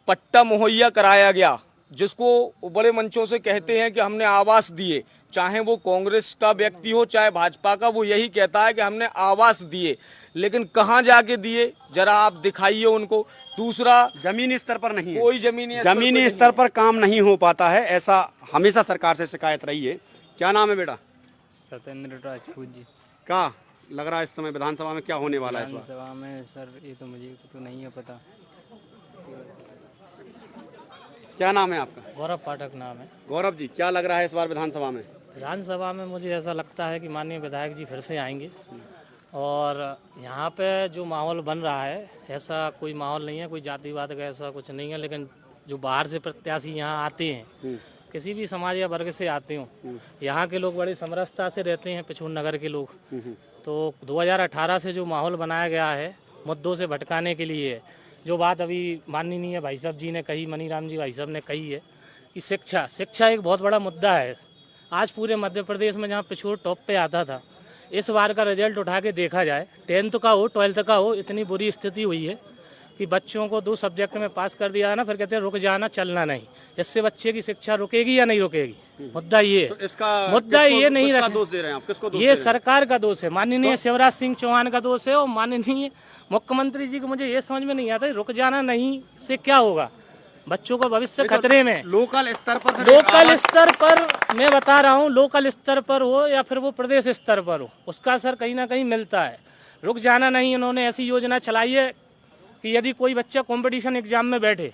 S13: पट्टा मुहैया कराया गया, जिसको बड़े मंचों से कहते हैं कि हमने आवास दिए। चाहे वो कांग्रेस का व्यक्ति हो चाहे भाजपा का, वो यही कहता है कि हमने आवास दिए, लेकिन कहाँ जाके दिए जरा आप दिखाइए उनको। दूसरा,
S1: जमीनी स्तर पर नहीं है,
S13: कोई
S1: जमीनी स्तर पर काम नहीं हो पाता है, ऐसा हमेशा सरकार से शिकायत रही है। क्या नाम है बेटा?
S14: सत्येंद्र राजपूत जी।
S1: क्या लग रहा है इस समय विधानसभा में क्या होने वाला है?
S14: विधानसभा में सर ये तो मुझे तो नहीं है पता।
S1: क्या नाम है आपका?
S14: गौरव पाठक नाम है।
S1: गौरव जी, क्या लग रहा है इस बार विधानसभा में?
S14: विधानसभा में मुझे ऐसा लगता है कि माननीय विधायक जी फिर से आएंगे और यहाँ पे जो माहौल बन रहा है ऐसा कोई माहौल नहीं है, कोई जातिवाद का ऐसा कुछ नहीं है। लेकिन जो बाहर से प्रत्याशी यहाँ आते हैं, किसी भी समाज या वर्ग से आते हो, यहाँ के लोग बड़ी समरसता से रहते हैं, पिछोर नगर के लोग। तो 2018 से जो माहौल बनाया गया है मुद्दों से भटकाने के लिए, जो बात अभी माननीय भाई साहब जी ने कही, मनीराम जी भाई साहब ने कही है कि शिक्षा एक बहुत बड़ा मुद्दा है। आज पूरे मध्य प्रदेश में जहाँ पिछोर टॉप पे आता था, इस बार का रिजल्ट उठा के देखा जाए, 10th का हो 12th का हो, इतनी बुरी स्थिति हुई है कि बच्चों को 2 सब्जेक्ट में पास कर दिया है ना, फिर कहते हैं रुक जाना, चलना नहीं। इससे बच्चे की शिक्षा रुकेगी या नहीं रुकेगी? मुद्दा ये
S1: तो इसका
S14: मुद्दा ये नहीं
S1: रखा, दोष दे रहे हैं आप? किसको दोष?
S14: ये सरकार का दोष है, माननीय शिवराज सिंह चौहान का दोष है और माननीय मुख्यमंत्री जी को मुझे ये समझ में नहीं आता रुक जाना नहीं से क्या होगा। बच्चों का भविष्य खतरे में।
S1: लोकल स्तर
S14: पर मैं बता रहा हूँ, लोकल स्तर पर हो या फिर वो प्रदेश स्तर पर हो, उसका असर कहीं ना कहीं मिलता है। रुक जाना नहीं, उन्होंने ऐसी योजना चलाई है कि यदि कोई बच्चा कंपटीशन एग्जाम में बैठे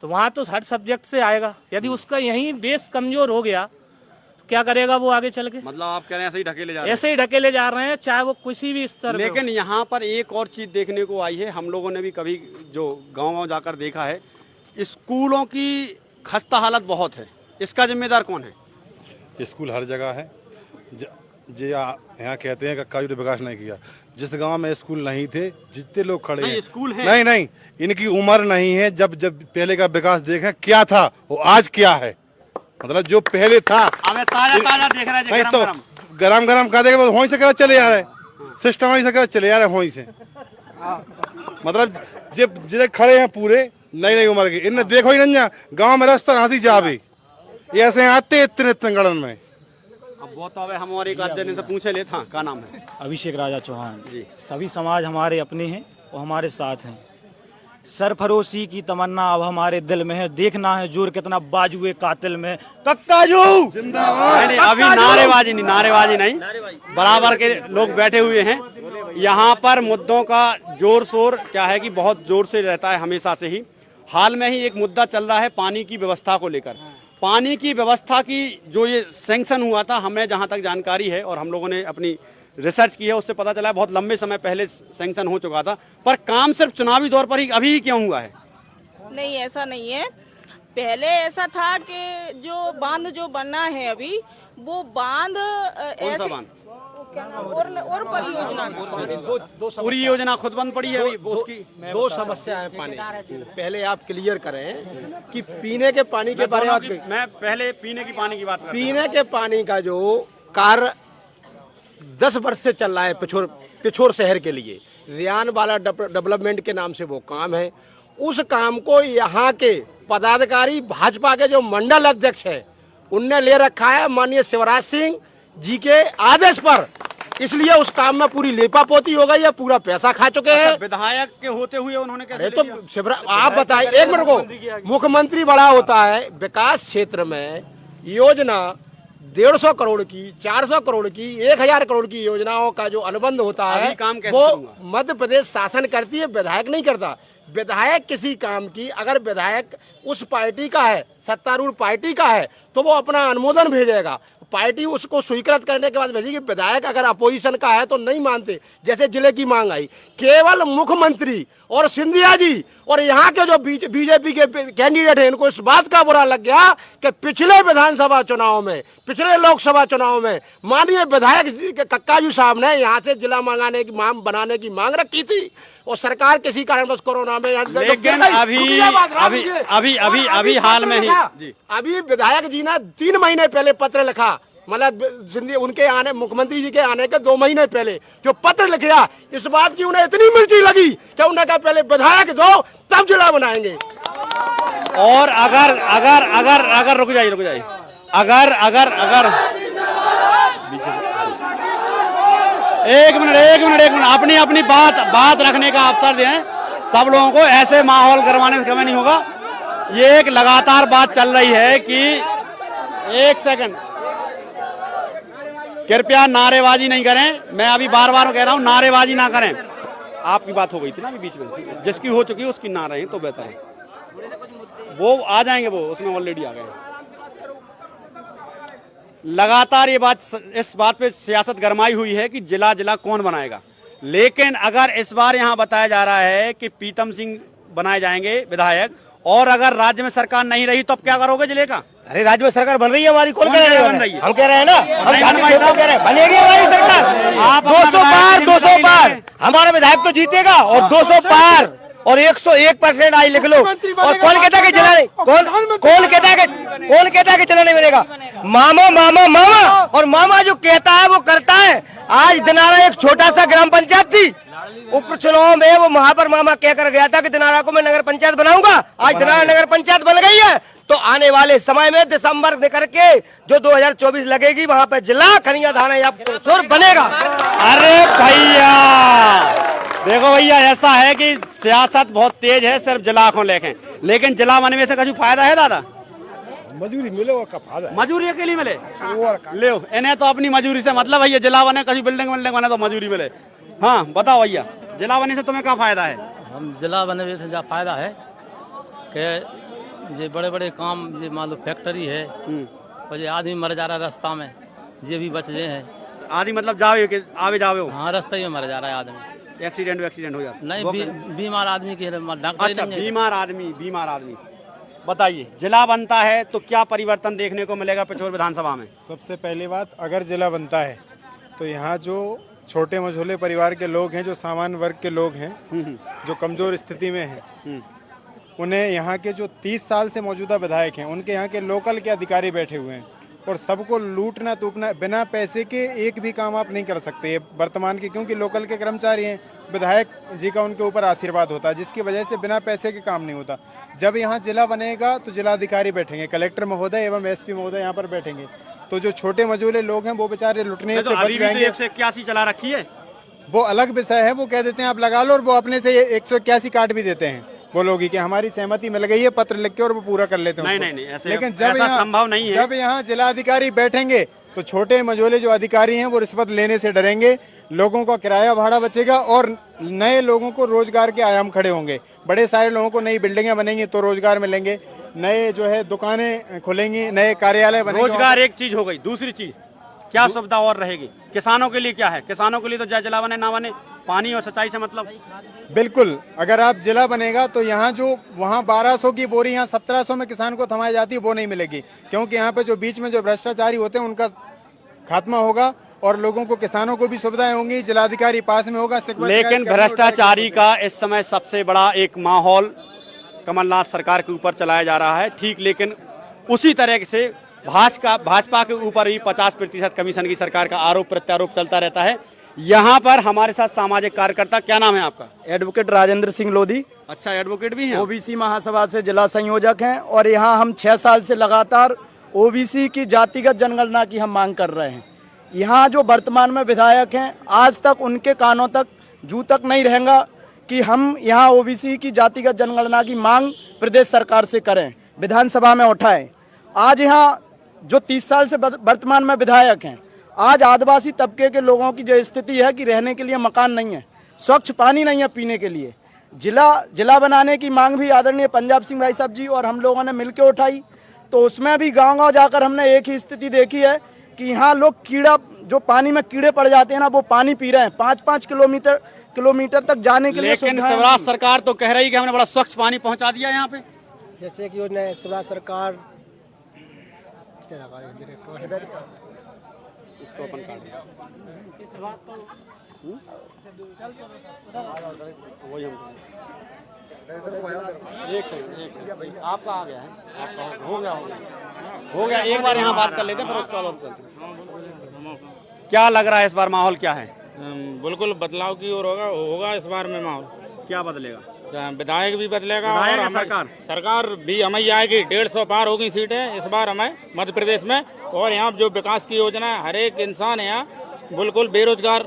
S14: तो वहाँ तो हर सब्जेक्ट से आएगा। यदि उसका यहीं बेस कमजोर हो गया तो क्या करेगा वो आगे चल के?
S1: मतलब आप कह रहे हैं ऐसे ही ढकेले जा रहे हैं?
S14: ऐसे ही ढकेले जा रहे हैं, चाहे वो किसी भी स्तर।
S1: लेकिन यहाँ पर एक और चीज देखने को आई है, हम लोगों ने भी कभी जो गाँव जाकर देखा है, स्कूलों की खस्ता हालत बहुत है। इसका जिम्मेदार कौन है?
S15: स्कूल हर जगह है। यहाँ कहते हैं कि जो विकास नहीं किया, जिस गांव में स्कूल नहीं थे, जितने लोग खड़े हैं,
S1: स्कूल है।
S15: नहीं, इनकी उम्र नहीं है। जब पहले का विकास देखें क्या था वो आज क्या है, मतलब जो पहले था
S1: ताजा देख रहा है।
S15: नहीं तो गरम का देखे वहीं से कर चले आ रहे, सिस्टम वहीं से कर चले आ रहे, वहीं से मतलब जितने खड़े हैं पूरे नई उम्र के, इन्हें देखो ही नहीं गाँव में रास्ता हाथी जा भी ऐसे आते इतने गड़न में।
S1: अब बहुत हमारे एक आदमी से पूछे ले था, क्या नाम है?
S16: अभिषेक राजा चौहान जी। सभी समाज हमारे अपने हैं और हमारे साथ हैं। सरफरोशी की तमन्ना अब हमारे दिल में है, देखना है जोर कितना बाजुए कातिल में। कक्काजू
S1: जिंदाबाद। नहीं, अभी नारेबाजी नहीं, बराबर के लोग बैठे हुए हैं। यहाँ पर मुद्दों का जोर शोर क्या है कि बहुत जोर से रहता है हमेशा से ही। हाल में ही एक मुद्दा चल रहा है पानी की व्यवस्था को लेकर। पानी की व्यवस्था की जो ये सैंक्शन हुआ था, हमें जहाँ तक जानकारी है और हम लोगों ने अपनी रिसर्च की है, उससे पता चला है बहुत लंबे समय पहले सैंक्शन हो चुका था, पर काम सिर्फ चुनावी दौर पर ही अभी क्यों हुआ है?
S17: नहीं, ऐसा नहीं है। पहले ऐसा था कि जो बांध जो बना है अभी, वो बांध
S1: ऐसा बांध
S17: और परियोजना
S1: पूरी योजना खुद बंद पड़ी है। उसकी
S18: 2 समस्या है पानी। पहले आप क्लियर करें कि पीने के पानी के बारे में।
S1: मैं पहले पीने की पानी की बात करता हूं।
S18: पीने के पानी का जो कार्य 10 वर्ष से चल रहा है पिछोर शहर के लिए, रियान वाला डेवलपमेंट के नाम से वो काम है। उस काम को यहाँ के पदाधिकारी भाजपा के जो मंडल अध्यक्ष है उनने ले रखा है माननीय शिवराज सिंह जी के आदेश पर, इसलिए उस काम में पूरी लेपापोती हो गई है, पूरा पैसा खा चुके हैं।
S1: विधायक के होते हुए उन्होंने कैसे?
S18: तो शिवराज आप बताइए, एक मिनट को, मुख्यमंत्री बड़ा होता है, विकास क्षेत्र में योजना 150 करोड़ की, 400 करोड़ की, 1000 करोड़ की योजनाओं का जो अनुबंध होता है वो मध्य प्रदेश शासन करती है, विधायक नहीं करता। विधायक किसी काम की, अगर विधायक उस पार्टी का है, सत्तारूढ़ पार्टी का है, तो वो अपना अनुमोदन भेजेगा। पार्टी उसको स्वीकृत करने के बाद भेजी कि विधायक अगर अपोजिशन का है तो नहीं मानते। जैसे जिले की मांग आई, केवल मुख्यमंत्री और सिंधिया जी और यहाँ के जो बीजेपी के कैंडिडेट हैं, इनको इस बात का बुरा लग गया कि पिछले विधानसभा चुनाव में, पिछले लोकसभा चुनाव में माननीय विधायक जी के कक्काजू साहब ने यहाँ से जिला बनाने की मांग रखी थी और सरकार किसी कारणवश कोरोना में,
S1: लेकिन अभी हाल में ही
S18: अभी विधायक जी ने 3 महीने पहले पत्र लिखा, मतलब सिंधी उनके आने, मुख्यमंत्री जी के आने के 2 महीने पहले जो पत्र लिखा, इस बात की उन्हें इतनी मिर्ची लगी कि उन्होंने कहा पहले विधायक दो तब जिला बनाएंगे।
S1: और अगर रुक जाइए अगर एक मिनट अपनी बात रखने का अवसर दें सब लोगों को। ऐसे माहौल करवाने से कभी नहीं होगा। ये एक लगातार बात चल रही है कि 1 सेकंड कृपया नारेबाजी नहीं करें। मैं अभी बार कह रहा हूं नारेबाजी ना करें। आपकी बात हो गई थी ना अभी बीच में, जिसकी हो चुकी है उसकी ना रहे तो बेहतर है। वो आ जाएंगे, वो उसमें ऑलरेडी आ गए। लगातार ये बात, इस बात पे सियासत गरमाई हुई है कि जिला कौन बनाएगा। लेकिन अगर इस बार यहाँ बताया जा रहा है कि प्रीतम सिंह बनाए जाएंगे विधायक, और अगर राज्य में सरकार नहीं रही तो अब क्या करोगे जिले का?
S19: अरे राज्य में सरकार बन रही है हमारी, कौन कह रहा है? बन रही है, हम कह रहे हैं ना, हम कह रहे हैं बनेगी हमारी सरकार। 200 पार हमारा विधायक तो जीतेगा और 200 पार और 101% आई लिख लो। और कौन कहता है कि जिला नहीं, कौन कहता है कि जिला नहीं मिलेगा? मामा और मामा जो कहता है वो करता है। आज दिनारा एक छोटा सा ग्राम पंचायत थी, उप चुनाव में वो वहां पर मामा कहकर गया था कि दिनारा को मैं नगर पंचायत बनाऊंगा। आज दिनारा नगर पंचायत बन गई है। तो आने वाले समय में दिसंबर निकल के जो 2024 लगेगी वहां पर जिला खनिया धाना या बनेगा।
S1: अरे भैया देखो भैया, ऐसा है कि सियासत बहुत तेज है सिर्फ जिला को लेके, लेकिन जिला बनने से कुछ फायदा है दादा?
S18: मजूरी मिले वो का फायदा,
S1: मजूरी के लिए मिले ले इन्हें तो अपनी मजूरी से मतलब भैया। जिला बने कभी बिल्डिंग बने तो मजूरी मिले। हाँ बताओ भैया, जिला बनने से तुम्हें क्या फायदा है?
S14: हम जिला बनने से फायदा है कि जे बड़े काम, जे मान लो फैक्ट्री है और जे आदमी मर जा रहा है रास्ता में, जे भी बच गए हैं।
S1: आदमी मतलब आवे जावे?
S14: हाँ, रास्ते में मर जा रहा है आदमी।
S1: एक्सीडेंट हो जाता?
S14: नहीं, बीमार आदमी की डॉक्टर।
S1: अच्छा, बीमार आदमी। बताइए, जिला बनता है तो क्या परिवर्तन देखने को मिलेगा पिछोर विधानसभा में?
S20: सबसे पहली बात, अगर जिला बनता है तो यहाँ जो छोटे मझोले परिवार के लोग हैं, जो सामान्य वर्ग के लोग हैं, जो कमजोर स्थिति में हैं, उन्हें यहाँ के जो 30 साल से मौजूदा विधायक हैं, उनके यहाँ के लोकल के अधिकारी बैठे हुए हैं और सबको लूटना तूटना, बिना पैसे के एक भी काम आप नहीं कर सकते ये वर्तमान के, क्योंकि लोकल के कर्मचारी हैं। विधायक जी का उनके ऊपर आशीर्वाद होता है, जिसकी वजह से बिना पैसे के काम नहीं होता। जब यहाँ जिला बनेगा तो जिलाधिकारी बैठेंगे, कलेक्टर महोदय एवं एसपी महोदय यहाँ पर बैठेंगे। तो जो छोटे मजूले लोग हैं वो बेचारे लुटने से बच जाएंगे।
S1: 181 चला रखी है,
S20: वो अलग विषय है। वो कह देते हैं आप लगा लो, और वो अपने से 181 काट भी देते हैं। बोलोगी कि हमारी सहमति मिल गई है, पत्र लिख के, और वो पूरा कर लेते हैं।
S1: नहीं, ऐसे
S20: लेकिन जब यहाँ
S1: संभव नहीं है।
S20: जब यहाँ जिलाधिकारी बैठेंगे तो छोटे मझोले जो अधिकारी हैं वो रिश्वत लेने से डरेंगे, लोगों का किराया भाड़ा बचेगा और नए लोगों को रोजगार के आयाम खड़े होंगे। बड़े सारे लोगों को नई बिल्डिंगें बनेंगी तो रोजगार मिलेंगे, नए जो है दुकानें खुलेंगी, नए कार्यालय बनेंगे।
S1: रोजगार एक चीज हो गई, दूसरी चीज क्या सुविधा और रहेगी? किसानों के लिए क्या है? किसानों के लिए तो जिला बने ना बने, पानी और सिंचाई से मतलब।
S20: बिल्कुल, अगर आप जिला बनेगा तो यहाँ जो वहाँ 1200 की बोरी यहाँ 1700 में किसान को थमाई जाती है वो नहीं मिलेगी, क्योंकि यहाँ पे जो बीच में जो भ्रष्टाचारी होते हैं उनका खात्मा होगा और लोगों को, किसानों को भी सुविधाएं होंगी, जिलाधिकारी पास में होगा।
S1: लेकिन भ्रष्टाचारी का इस समय सबसे बड़ा एक माहौल कमलनाथ सरकार के ऊपर चलाया जा रहा है, ठीक, लेकिन उसी तरह से भाजपा के ऊपर भी 50% कमीशन की सरकार का आरोप प्रत्यारोप चलता रहता है। यहाँ पर हमारे साथ सामाजिक कार्यकर्ता, क्या नाम है आपका?
S21: एडवोकेट राजेंद्र सिंह लोधी।
S1: अच्छा, एडवोकेट भी हैं?
S21: ओबीसी महासभा से जिला संयोजक हैं और यहाँ हम 6 साल से लगातार ओबीसी की जातिगत जनगणना की हम मांग कर रहे हैं। यहाँ जो वर्तमान में विधायक हैं, आज तक उनके कानों तक जू तक नहीं रहेगा कि हम यहाँ ओबीसी की जातिगत जनगणना की मांग प्रदेश सरकार से करें, विधानसभा में उठाएं। आज यहाँ जो 30 साल से वर्तमान में विधायक हैं, आज आदिवासी तबके के लोगों की जो स्थिति है कि रहने के लिए मकान नहीं है, स्वच्छ पानी नहीं है पीने के लिए। जिला बनाने की मांग भी आदरणीय पंजाब सिंह भाई साहब जी और हम लोगों ने मिलकर उठाई, तो उसमें भी गांव-गांव जाकर हमने एक ही स्थिति देखी है कि यहाँ लोग कीड़ा, जो पानी में कीड़े पड़ जाते हैं ना, वो पानी पी रहे हैं 5-5 किलोमीटर तक जाने के लिए।
S1: लेकिन शिवराज सरकार तो कह रही है कि हमने बड़ा स्वच्छ पानी पहुंचा दिया यहाँ पे।
S9: जैसे कि योजना शिवराज सरकार
S1: इसको अपन काट दिया। वही हम एक सेकंड आपका आ गया है, आपका हो गया एक बार यहाँ बात कर लेते हैं, फिर उसके बाद चलते। क्या लग रहा है इस बार माहौल क्या है?
S6: बिल्कुल बदलाव की ओर होगा इस बार में माहौल।
S1: क्या बदलेगा?
S6: विधायक भी बदलेगा
S1: विधायक
S6: और सरकार भी हमें आएगी। 150 पार होगी सीटें इस बार हमें मध्य प्रदेश में। और यहाँ जो विकास की योजना है, हर एक इंसान है यहाँ बिल्कुल बेरोजगार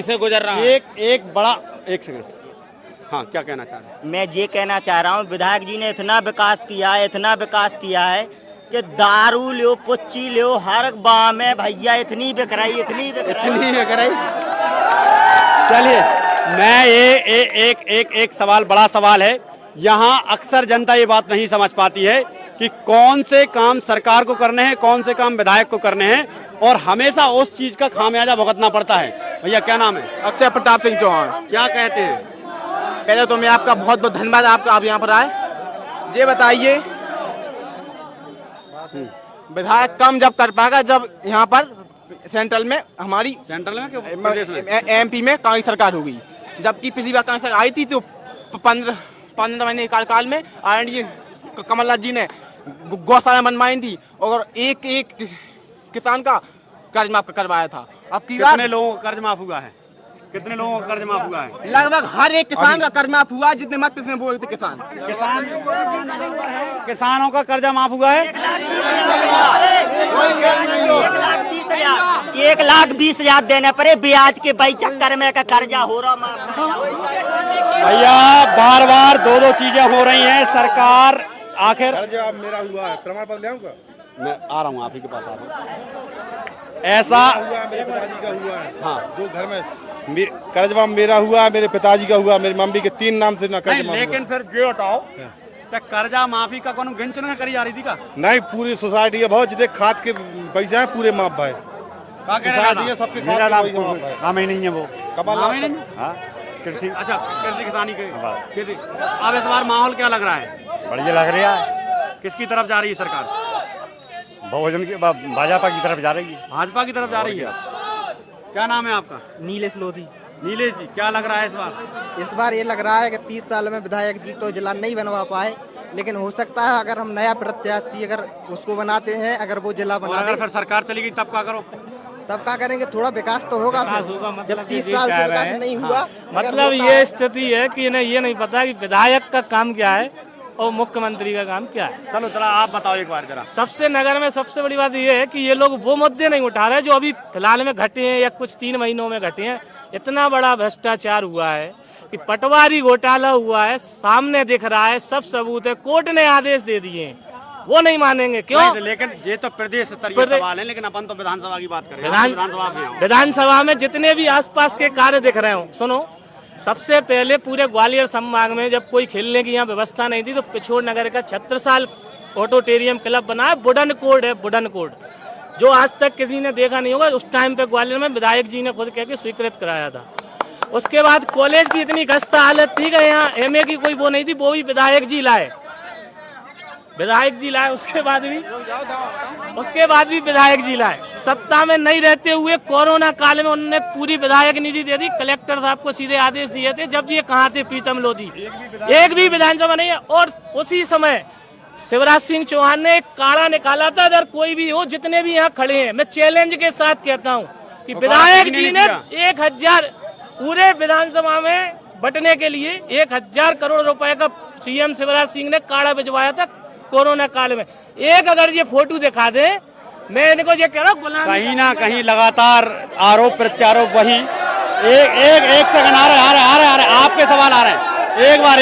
S6: से गुजर रहा है।
S1: एक सेकंड, हाँ क्या कहना चाह रहे हैं?
S21: मैं ये कहना चाह रहा हूँ, विधायक जी ने इतना विकास किया है कि दारू लो, पुच्ची लो, हर गाँव में भैया इतनी बिक रही।
S1: चलिए, मैं ये एक सवाल, बड़ा सवाल है। यहाँ अक्सर जनता ये बात नहीं समझ पाती है कि कौन से काम सरकार को करने हैं, कौन से काम विधायक को करने हैं, और हमेशा उस चीज का खामियाजा भुगतना पड़ता है। भैया क्या नाम है?
S22: अक्षय प्रताप सिंह चौहान।
S1: क्या कहते हैं?
S22: पहले तो मैं आपका बहुत बहुत धन्यवाद, आप यहाँ पर आए। ये बताइए विधायक कम जब कर पाएगा जब यहाँ पर सेंट्रल में एमपी में कांग्रेस सरकार होगी। जबकि पिछली बार कांग्रेस सरकार आई थी तो 15 महीने कार्यकाल में आदरणीय कमलनाथ जी ने गौशाला बनवाई थी और एक किसान का कर्ज माफ करवाया था। अब की
S1: कितने लोगों का कर्ज माफ हुआ है?
S22: लगभग हर एक किसान का कर्ज माफ हुआ, जितने मत में बोले थे
S1: किसानों का कर्जा माफ हुआ है।
S21: 1,20,000 देने पड़े ब्याज के भाई चक्कर में का कर्जा हो रहा।
S1: भैया बार दो चीजें हो रही हैं। सरकार आखिर
S15: मेरा हुआ है, प्रमाण पत्र ले आऊंगा।
S1: मैं आ रहा हूँ, आप ही के पास आ रहा हूँ। ऐसा
S15: हुआ, मेरे पिताजी का हुआ है।
S1: हाँ,
S15: 2 घर में कर्जवा मेरा हुआ, मेरे पिताजी का हुआ, मेरी मम्मी के 3 नाम से ना कर्ज।
S1: लेकिन फिर ये बताओ, कर्जा माफी का कोनो गिनचुन करी जा रही थी का?
S15: नहीं, पूरी सोसाइटी है बहुत, जितने खाद के पैसे हैं पूरे माफ भाई। सबके
S1: नाम ही नहीं है वो
S15: कमल।
S1: कृषि, अच्छा कृषि किसानी के। अब इस बार माहौल क्या लग रहा है?
S23: बढ़िया लग रहा है।
S1: किसकी तरफ जा रही है सरकार?
S23: बहुजन की, भाजपा की तरफ जा रही है।
S1: भाजपा की तरफ जा रही है। क्या नाम है आपका?
S2: नीलेश लोधी।
S1: नीलेश जी, क्या लग रहा है
S2: इस बार ये लग रहा है कि 30 साल में विधायक जी तो जिला नहीं बनवा पाए, लेकिन हो सकता है अगर हम नया प्रत्याशी अगर उसको बनाते हैं, अगर वो जिला बना,
S1: अगर फिर सरकार चलेगी तब क्या करो?
S2: तब क्या करेंगे? थोड़ा विकास तो होगा। जब 30 साल से विकास नहीं हुआ,
S14: मतलब ये स्थिति है कि इन्हें ये नहीं पता कि विधायक का काम क्या है और मुख्यमंत्री का काम क्या है।
S1: चलो जरा आप बताओ एक बार जरा।
S14: सबसे नगर में सबसे बड़ी बात ये है कि ये लोग वो मुद्दे नहीं उठा रहे जो अभी फिलहाल में घटे हैं या कुछ 3 महीनों में घटे हैं। इतना बड़ा भ्रष्टाचार हुआ है कि पटवारी घोटाला हुआ है, सामने दिख रहा है, सब सबूत है। कोर्ट ने आदेश दे दिए हैं, वो नहीं मानेंगे। क्यों?
S1: लेकिन ये तो प्रदेश स्तरीय सवाल है, लेकिन अपन तो विधानसभा की बात कर रहे हैं।
S14: विधानसभा में जितने भी आसपास के कार्य दिख रहे हो, सुनो, सबसे पहले पूरे ग्वालियर संभाग में जब कोई खेलने की यहाँ व्यवस्था नहीं थी तो पिछोर नगर का छत्रसाल ऑडिटोरियम क्लब बना है। वुडन कोड है, वुडन कोड, जो आज तक किसी ने देखा नहीं होगा। उस टाइम पे ग्वालियर में विधायक जी ने खुद कह के स्वीकृत कराया था। उसके बाद कॉलेज की इतनी खस्ता हालत थी कि यहाँ MA की कोई वो नहीं थी, वो भी विधायक जी लाए। उसके बाद भी विधायक जी लाए। सत्ता में नहीं रहते हुए कोरोना काल में उन्होंने पूरी विधायक निधि दे दी। कलेक्टर साहब को सीधे आदेश दिए थे, जब ये कहाँ थे प्रीतम लोधी, एक भी विधानसभा नहीं है। और उसी समय शिवराज सिंह चौहान ने एक काढ़ा निकाला था। अगर कोई भी हो, जितने भी यहाँ खड़े हैं, मैं चैलेंज के साथ कहता हूँ कि विधायक जी ने 1000 पूरे विधानसभा में बंटने के लिए 1000 करोड़ रुपए का CM शिवराज सिंह ने काढ़ा भिजवाया था कोरोना काल में। एक अगर ये फोटो दिखा दे, मैं इनको ये कह रहा हूँ,
S1: कहीं ना कहीं लगातार आरोप प्रत्यारोप वही। एक सेकंड आ रहे आपके सवाल आ रहे हैं। एक बार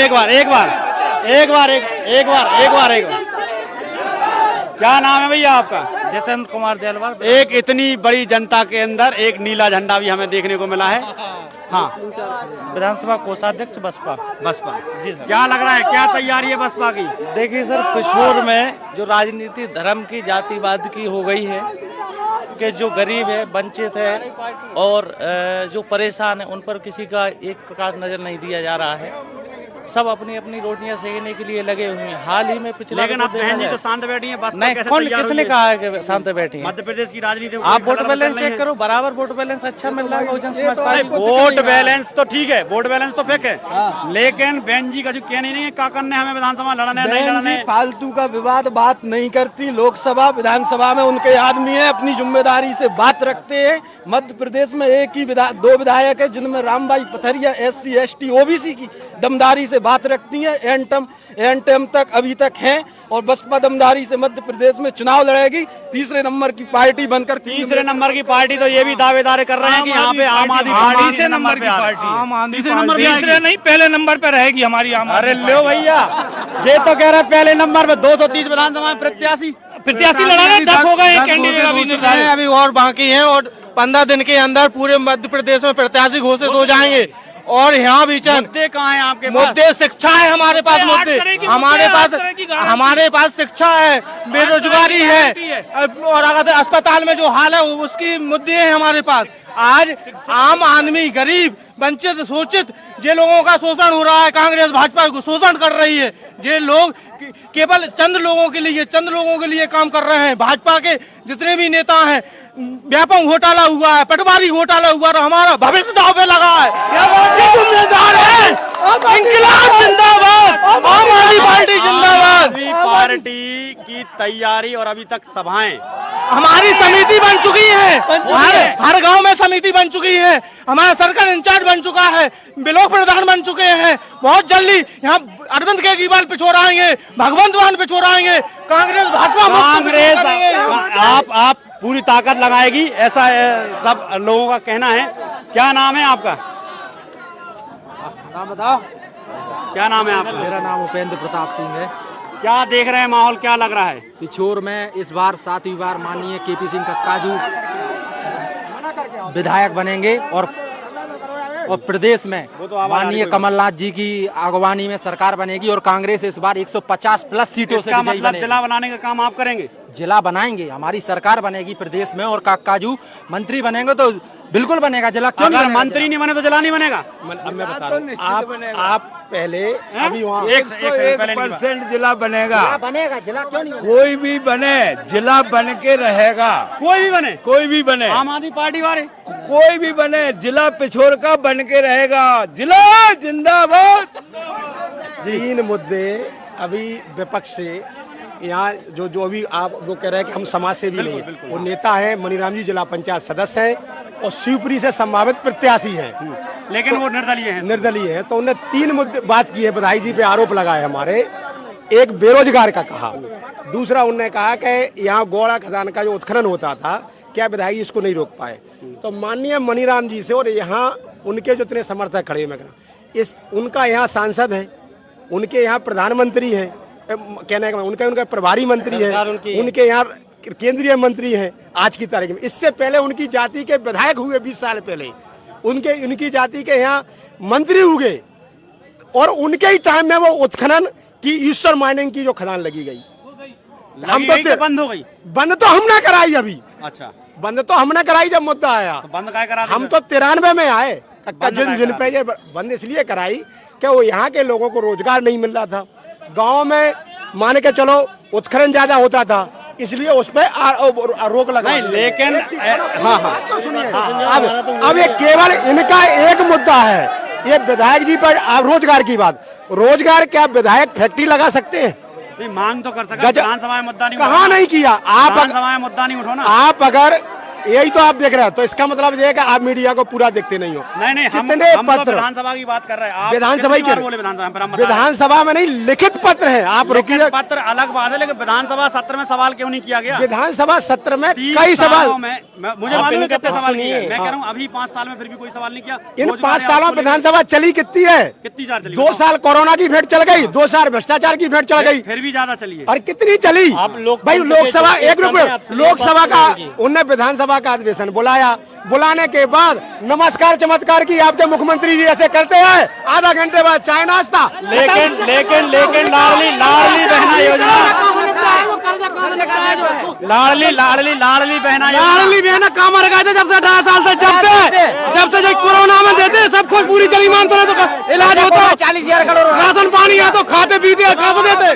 S1: क्या नाम है भैया आपका?
S14: जितेंद्र कुमार देलवाल।
S1: एक इतनी बड़ी जनता के अंदर एक नीला झंडा भी हमें देखने को मिला है। हाँ,
S14: विधानसभा कोषाध्यक्ष बसपा
S1: जी। क्या लग रहा है, क्या तैयारी है बसपा की?
S14: देखिए सर, पिछोर में जो राजनीति धर्म की, जातिवाद की हो गई है,
S3: के जो गरीब है, वंचित है और जो परेशान है, उन पर किसी का एक प्रकार नजर नहीं दिया जा रहा है। सब अपनी अपनी रोटियां सेकने के लिए लगे हुए हैं। हाल ही में पिछले,
S1: लेकिन अब बहन जी तो शांत बैठी हैं, बस
S3: नहीं, कौन किसने कहा है कि शांत बैठी हैं?
S1: मध्य प्रदेश की राजनीति में
S3: आप वोट बैलेंस चेक करो, बराबर वोट बैलेंस अच्छा मिल रहा है बहुजन समाज पार्टी को।
S1: वोट बैलेंस तो ठीक है, वोट बैलेंस तो फेक है, लेकिन बहन जी का जो कहना नहीं है का करने हमें विधानसभा लड़ना है, नहीं लड़ना है।
S21: फालतू का विवाद बात नहीं करती। लोकसभा विधानसभा में उनके आदमी है, अपनी जिम्मेदारी से बात रखते हैं। मध्य प्रदेश में एक ही दो विधायक है जिनमें Rambai Pathariya SC ST OBC की दमदारी से बात रखती है। एन टर्म तक अभी तक हैं और बसपा दमदारी से मध्य प्रदेश में चुनाव लड़ेगी। तीसरे नंबर की पार्टी बनकर,
S1: तीसरे नंबर की पार्टी तो ये भी दावेदार कर रहे हैं कि यहाँ पे आम आदमी पार्टी तीसरे नंबर की पार्टी,
S5: तीसरे नहीं पहले नंबर पे रहेगी हमारी आम।
S1: अरे लो भैया, ये तो कह रहे हैं पहले नंबर पे 230 विधानसभा में प्रत्याशी
S5: लड़ाने 10 हो गए, कैंडिडेट अभी निर्धारित
S22: अभी और बाकी हैं और 15 दिन के अंदर पूरे मध्य प्रदेश में प्रत्याशी घोषित हो जाएंगे। और यहाँ भी चंद
S1: मुद्दे कहाँ हैं आपके पास?
S22: मुद्दे शिक्षा है हमारे पास, मुद्दे हमारे पास शिक्षा है, बेरोजगारी है और अगर अस्पताल में जो हाल है उसकी मुद्दे हैं हमारे पास। आज आम आदमी, गरीब, वंचित, शोषित, जे लोगों का शोषण हो रहा है, कांग्रेस भाजपा को शोषण कर रही है। जे लोग केवल चंद लोगों के लिए काम कर रहे हैं। भाजपा के जितने भी नेता हैं, व्यापक घोटाला हुआ है, पटवारी घोटाला हुआ है, हमारा भविष्य दांव पे लगा है। जिम्मेदार है इंकलाब जिंदाबाद, आम आदमी पार्टी जिंदाबाद।
S1: पार्टी की तैयारी और अभी तक सभाएं
S22: हमारी समिति बन चुकी है, हर गांव में समिति बन चुकी है, हमारा सर्कल इंचार्ज बन चुका है, ब्लॉक प्रधान बन चुके हैं। बहुत जल्दी यहाँ अरविंद केजरीवाल पिछोड़ाएंगे, भगवंत मान पिछोड़ाएंगे, कांग्रेस भाजपा
S1: आप पूरी ताकत लगाएगी, ऐसा सब लोगों का कहना है। क्या नाम है आपका?
S7: नाम बताओ।
S1: क्या नाम है आपका?
S7: मेरा नाम उपेंद्र प्रताप सिंह है।
S1: क्या देख रहे हैं माहौल, क्या लग रहा है?
S7: पिछोर में इस बार 7वीं बार माननीय KP सिंह कक्काजू विधायक बनेंगे और प्रदेश में माननीय कमलनाथ जी की अगवानी में सरकार बनेगी और कांग्रेस इस बार 150 प्लस सीटों से विजयी बनेगी।
S1: जिला बनाने का काम आप करेंगे?
S7: जिला बनाएंगे, हमारी सरकार बनेगी प्रदेश में और काकाजू मंत्री बनेंगे तो बिल्कुल बनेगा जिला। क्यों
S1: अगर मंत्री नहीं बने तो जिला नहीं बनेगा?
S18: अब मैं बता रहा हूँ, आप पहले अभी वहाँ
S10: 1% जिला बनेगा।
S7: जिला क्यों नहीं?
S10: कोई भी बने, जिला बन के रहेगा। कोई भी बने,
S1: आम आदमी पार्टी वाले
S10: कोई भी बने, जिला पिछोर का बन के रहेगा। जिला जिंदाबाद।
S18: 3 मुद्दे अभी विपक्ष से यहाँ जो अभी आप वो कह रहे हैं कि हम समाज से भी नहीं, वो नेता हैं मनीराम जी, जिला पंचायत सदस्य हैं और शिवपुरी से संभावित प्रत्याशी हैं,
S1: लेकिन वो निर्दलीय
S18: हैं। तो उन्होंने 3 मुद्दे बात की है। बधाई जी पे आरोप लगाए हमारे। एक बेरोजगार का कहा, दूसरा उन्होंने कहा कि यहाँ गौड़ा खदान का जो उत्खनन होता था, क्या विधायक जी इसको नहीं रोक पाए। तो माननीय मनीराम जी से और यहाँ उनके जो इतने समर्थक खड़े हैं, उनका यहाँ सांसद है, उनके यहाँ प्रधानमंत्री हैं, कहने का उनका प्रभारी मंत्री है, उनके यहाँ केंद्रीय मंत्री हैं आज की तारीख में। इससे पहले उनकी जाति के विधायक हुए 20 साल पहले, उनकी जाति के यहाँ मंत्री हुए और उनके ही टाइम में वो उत्खनन की ईश्वर माइनिंग की जो खदान लगी गई, हम तो
S1: बंद हो गई।
S18: बंद तो हम ना कराई अभी।
S1: अच्छा,
S18: बंद तो हम ना कराई जब मुद्दा आया।
S1: तो बंद क्या करा?
S18: हम तो 93 में आए। जिन पे ये बंद इसलिए कराई कि वो यहाँ के लोगों को रोजगार नहीं मिल रहा था। गांव में मान के चलो उत्खनन ज्यादा होता था, इसलिए उस पर रोक लगा।
S1: नहीं, लेकिन
S18: तो सुनिए, अब ये केवल इनका एक मुद्दा है, ये विधायक जी पर रोजगार की बात। रोजगार क्या विधायक फैक्ट्री लगा सकते हैं?
S1: नहीं, मांग तो कर सकते। विधानसभा में मुद्दा नहीं,
S18: कहाँ नहीं किया आप?
S1: विधानसभा में मुद्दा नहीं उठाना।
S18: आप अगर यही तो आप देख रहे हैं, तो इसका मतलब ये है कि आप मीडिया को पूरा देखते नहीं हो।
S1: नहीं, हम
S18: पत्र
S1: विधानसभा की बात कर रहे हैं।
S18: विधानसभा में नहीं, लिखित पत्र है। आप
S1: रुकिए, पत्र अलग बात है, लेकिन विधानसभा सत्र में सवाल क्यों नहीं किया गया?
S18: विधानसभा सत्र में कई सवाल,
S1: मुझे मालूम है कितने सवाल किए। मैं कह रहा हूँ अभी 5 साल में फिर भी कोई सवाल नहीं किया।
S18: इन 5 सालों विधानसभा चली कितनी है?
S1: कितनी ज्यादा चली?
S18: 2 साल कोरोना की भेंट चल गई, 2 साल भ्रष्टाचार की भेंट चल गई,
S1: फिर भी ज्यादा चली है।
S18: और कितनी चली भाई? लोकसभा लोकसभा का उनने विधानसभा का अधिवेशन बुलाने के बाद नमस्कार चमत्कार की आपके मुख्यमंत्री जी ऐसे करते हैं, आधा घंटे बाद चाय नाश्ता।
S1: लेकिन लाडली बहना योजना लाडली लाडली लाडली बहना
S5: लाडली बहना काम रखा था जब से 18 साल से जब से कोरोना में देते सब कुछ पूरी जली मान तो इलाज होता 40,000 करोड़ राशन पानी है तो खाते पीते कहाँ से देते।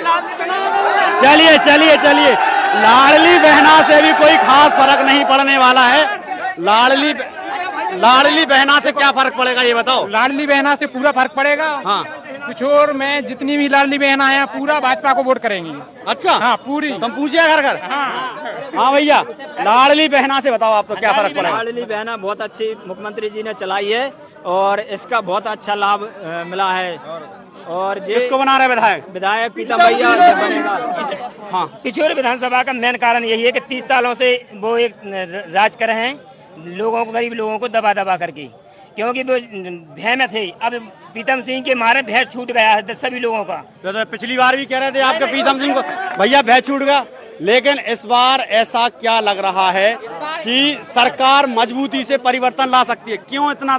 S1: चलिए चलिए चलिए, लाडली बहना से भी कोई खास फर्क नहीं पड़ने वाला है। लाडली बहना से क्या फर्क पड़ेगा ये बताओ।
S7: लाडली बहना से पूरा फर्क पड़ेगा।
S1: हाँ,
S7: पिछोर में जितनी भी लाडली बहना है पूरा भाजपा को वोट करेंगी।
S1: अच्छा,
S7: हाँ पूरी।
S1: तुम पूछिए घर घर। हाँ भैया, लाडली बहना से बताओ आप तो क्या फर्क पड़ेगा।
S4: लाडली बहना बहुत अच्छी मुख्यमंत्री जी ने चलाई है और इसका बहुत अच्छा लाभ मिला है। और
S1: किसको बना रहे
S4: विधायक प्रीतम भैया बनेगा।
S1: हाँ,
S8: पिछोर विधानसभा का मेन कारण यही है कि 30 सालों से वो एक राज कर रहे हैं, लोगों को, गरीब लोगों को दबा दबा करके, क्योंकि वो भय में थे। अब प्रीतम सिंह के मारे भय छूट गया है सभी लोगों का।
S1: तो पिछली बार भी कह रहे थे आपके प्रीतम सिंह को भैया भय छूट गया, लेकिन इस बार ऐसा क्या लग रहा है कि सरकार मजबूती से परिवर्तन ला सकती है? क्यों इतना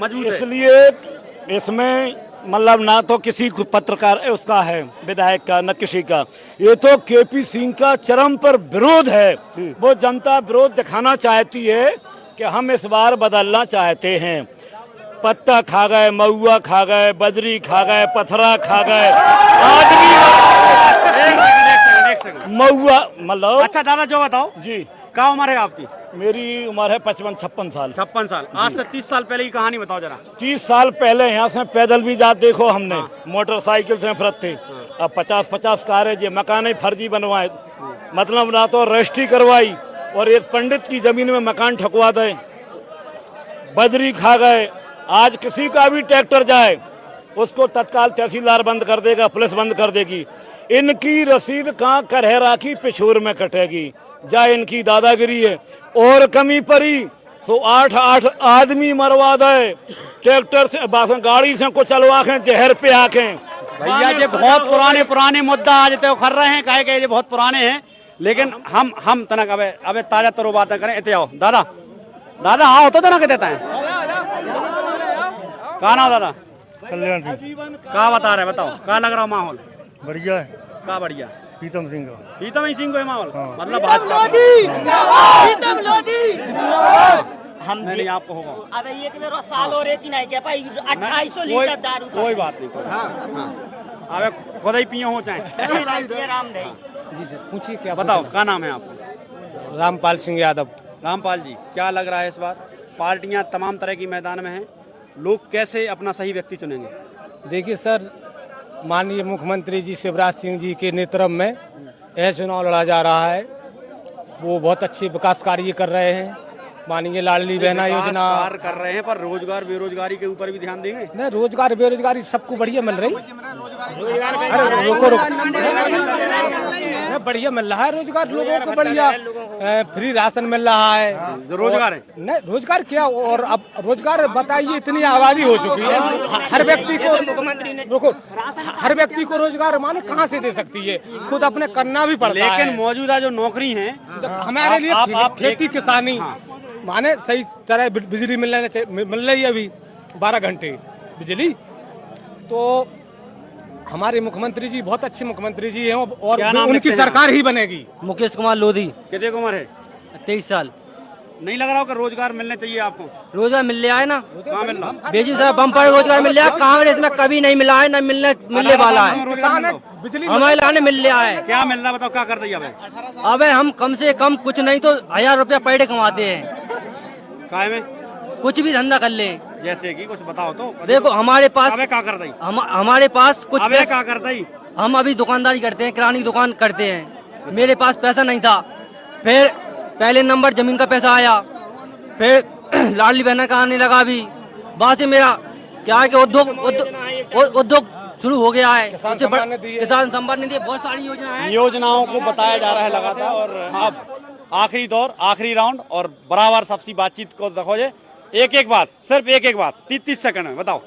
S1: मजबूत है?
S16: इसलिए इसमें मतलब ना तो किसी पत्रकार उसका है विधायक का, न किसी का। ये तो केपी सिंह का चरम पर विरोध है। वो जनता विरोध दिखाना चाहती है कि हम इस बार बदलना चाहते हैं। पत्ता खा गए, महुआ खा गए, बजरी खा गए, पथरा खा गए, आदमी महुआ मतलब।
S1: अच्छा दादा जो बताओ
S16: जी,
S1: क्या उम्र है आपकी?
S16: मेरी उम्र है 55-56 साल।
S1: 56 साल। आज से 30 साल पहले की कहानी बताओ जरा।
S16: 30 साल पहले यहाँ से पैदल भी जाते देखो हमने, मोटरसाइकिल से फिरते। अब 50-50 कारें ये मकान फर्जी बनवाए, मतलब ना तो रजिस्ट्री करवाई और एक पंडित की जमीन में मकान ठकवा दे। बजरी खा गए। आज किसी का भी ट्रैक्टर जाए उसको तत्काल तहसीलदार बंद कर देगा, पुलिस बंद कर देगी। इनकी रसीद कहाँ करहे राखी पिछोर में कटेगी, जाए इनकी दादागिरी है। और कमी पड़ी तो 8 आदमी मरवा दे, ट्रैक्टर से गाड़ी से को चलवा के जहर पे आके।
S1: भैया ये बहुत पुराने मुद्दा आज तो कर रहे हैं, कहे ये बहुत पुराने हैं, लेकिन हम तनक अबे ताजा तरो बातें करें। इतने आओ दादा आओ तो तनक देता है। कहा ना दादा?
S12: कल्याण सिंह।
S1: क्या बता रहे बताओ, क्या लग रहा माहौल?
S12: बढ़िया है।
S1: क्या बढ़िया?
S12: प्रीतम सिंह का।
S1: प्रीतम सिंह को माहौल मतलब
S9: हम
S1: नहीं आपको होगा।
S9: अबे ये कि साल और एक ही नहीं क्या भाई 2800 लीटर दारू।
S1: कोई बात नहीं। अबे खुद ही पियो हो चाहे।
S9: राम नहीं।
S7: जी सर पूछिए क्या
S1: बताओ, क्या नाम है आपका?
S7: रामपाल सिंह यादव।
S1: रामपाल जी, क्या लग रहा है इस बार? पार्टियां तमाम तरह की मैदान में हैं, लोग कैसे अपना सही व्यक्ति चुनेंगे?
S7: देखिए सर, माननीय मुख्यमंत्री जी शिवराज सिंह जी के नेतृत्व में यह चुनाव लड़ा जा रहा है। वो बहुत अच्छे विकास कार्य कर रहे हैं। मानिए लाडली बहना योजना
S1: कर रहे हैं, पर रोजगार बेरोजगारी के ऊपर भी ध्यान देंगे।
S7: नहीं, रोजगार बेरोजगारी सबको बढ़िया मिल रही। रुको बढ़िया मिल रहा है रोजगार लोगों को, बढ़िया फ्री राशन मिल रहा है।
S1: रोजगार है
S7: नहीं, रोजगार क्या, और अब रोजगार बताइए, इतनी आबादी हो चुकी है, हर व्यक्ति को हर व्यक्ति को रोजगार माने कहाँ से दे सकती है? खुद अपने करना भी पड़ता है।
S1: लेकिन मौजूदा जो नौकरी है
S7: हमारे लिए खेती किसानी माने सही तरह बिजली मिल रही है अभी 12 घंटे बिजली। तो हमारे मुख्यमंत्री जी बहुत अच्छे मुख्यमंत्री जी हैं और उनकी सरकार ही बनेगी।
S9: मुकेश कुमार लोधी।
S1: कितने उम्र है?
S9: 23 साल।
S1: नहीं लग रहा हो कि रोजगार मिलने चाहिए आपको?
S9: रोजगार मिल रहा है ना,
S1: कहाँ मिल रहा?
S9: बेजी साहब बम्पर रोजगार मिल रहा है। कांग्रेस में कभी नहीं मिला है, न मिलने वाला है। हमारे लाने मिल रहा है।
S1: क्या मिल रहा बताओ, क्या कर दिया?
S9: अबे हम कम से कम कुछ नहीं तो 1000 रुपया पर डे कमाते हैं।
S1: काय में
S9: कुछ भी धंधा कर ले,
S1: जैसे कि कुछ बताओ तो।
S9: देखो हमारे पास
S1: क्या कर दी?
S9: हमारे पास कुछ
S1: क्या कर दी?
S9: हम अभी दुकानदारी करते हैं, किराने की दुकान करते हैं। मेरे पास पैसा नहीं था, फिर पहले नंबर जमीन का पैसा आया, फिर लाडली बहना का आने लगा। अभी वहाँ से मेरा क्या है कि उद्योग शुरू हो गया है। किसान सम्मान निधि, बहुत सारी
S1: योजनाओं को बताया जा रहा है लगातार। और अब आखिरी दौर, आखिरी राउंड और बराबर सबसे बातचीत को देखो। एक बात, सिर्फ एक बात, 30 सेकंड में बताओ।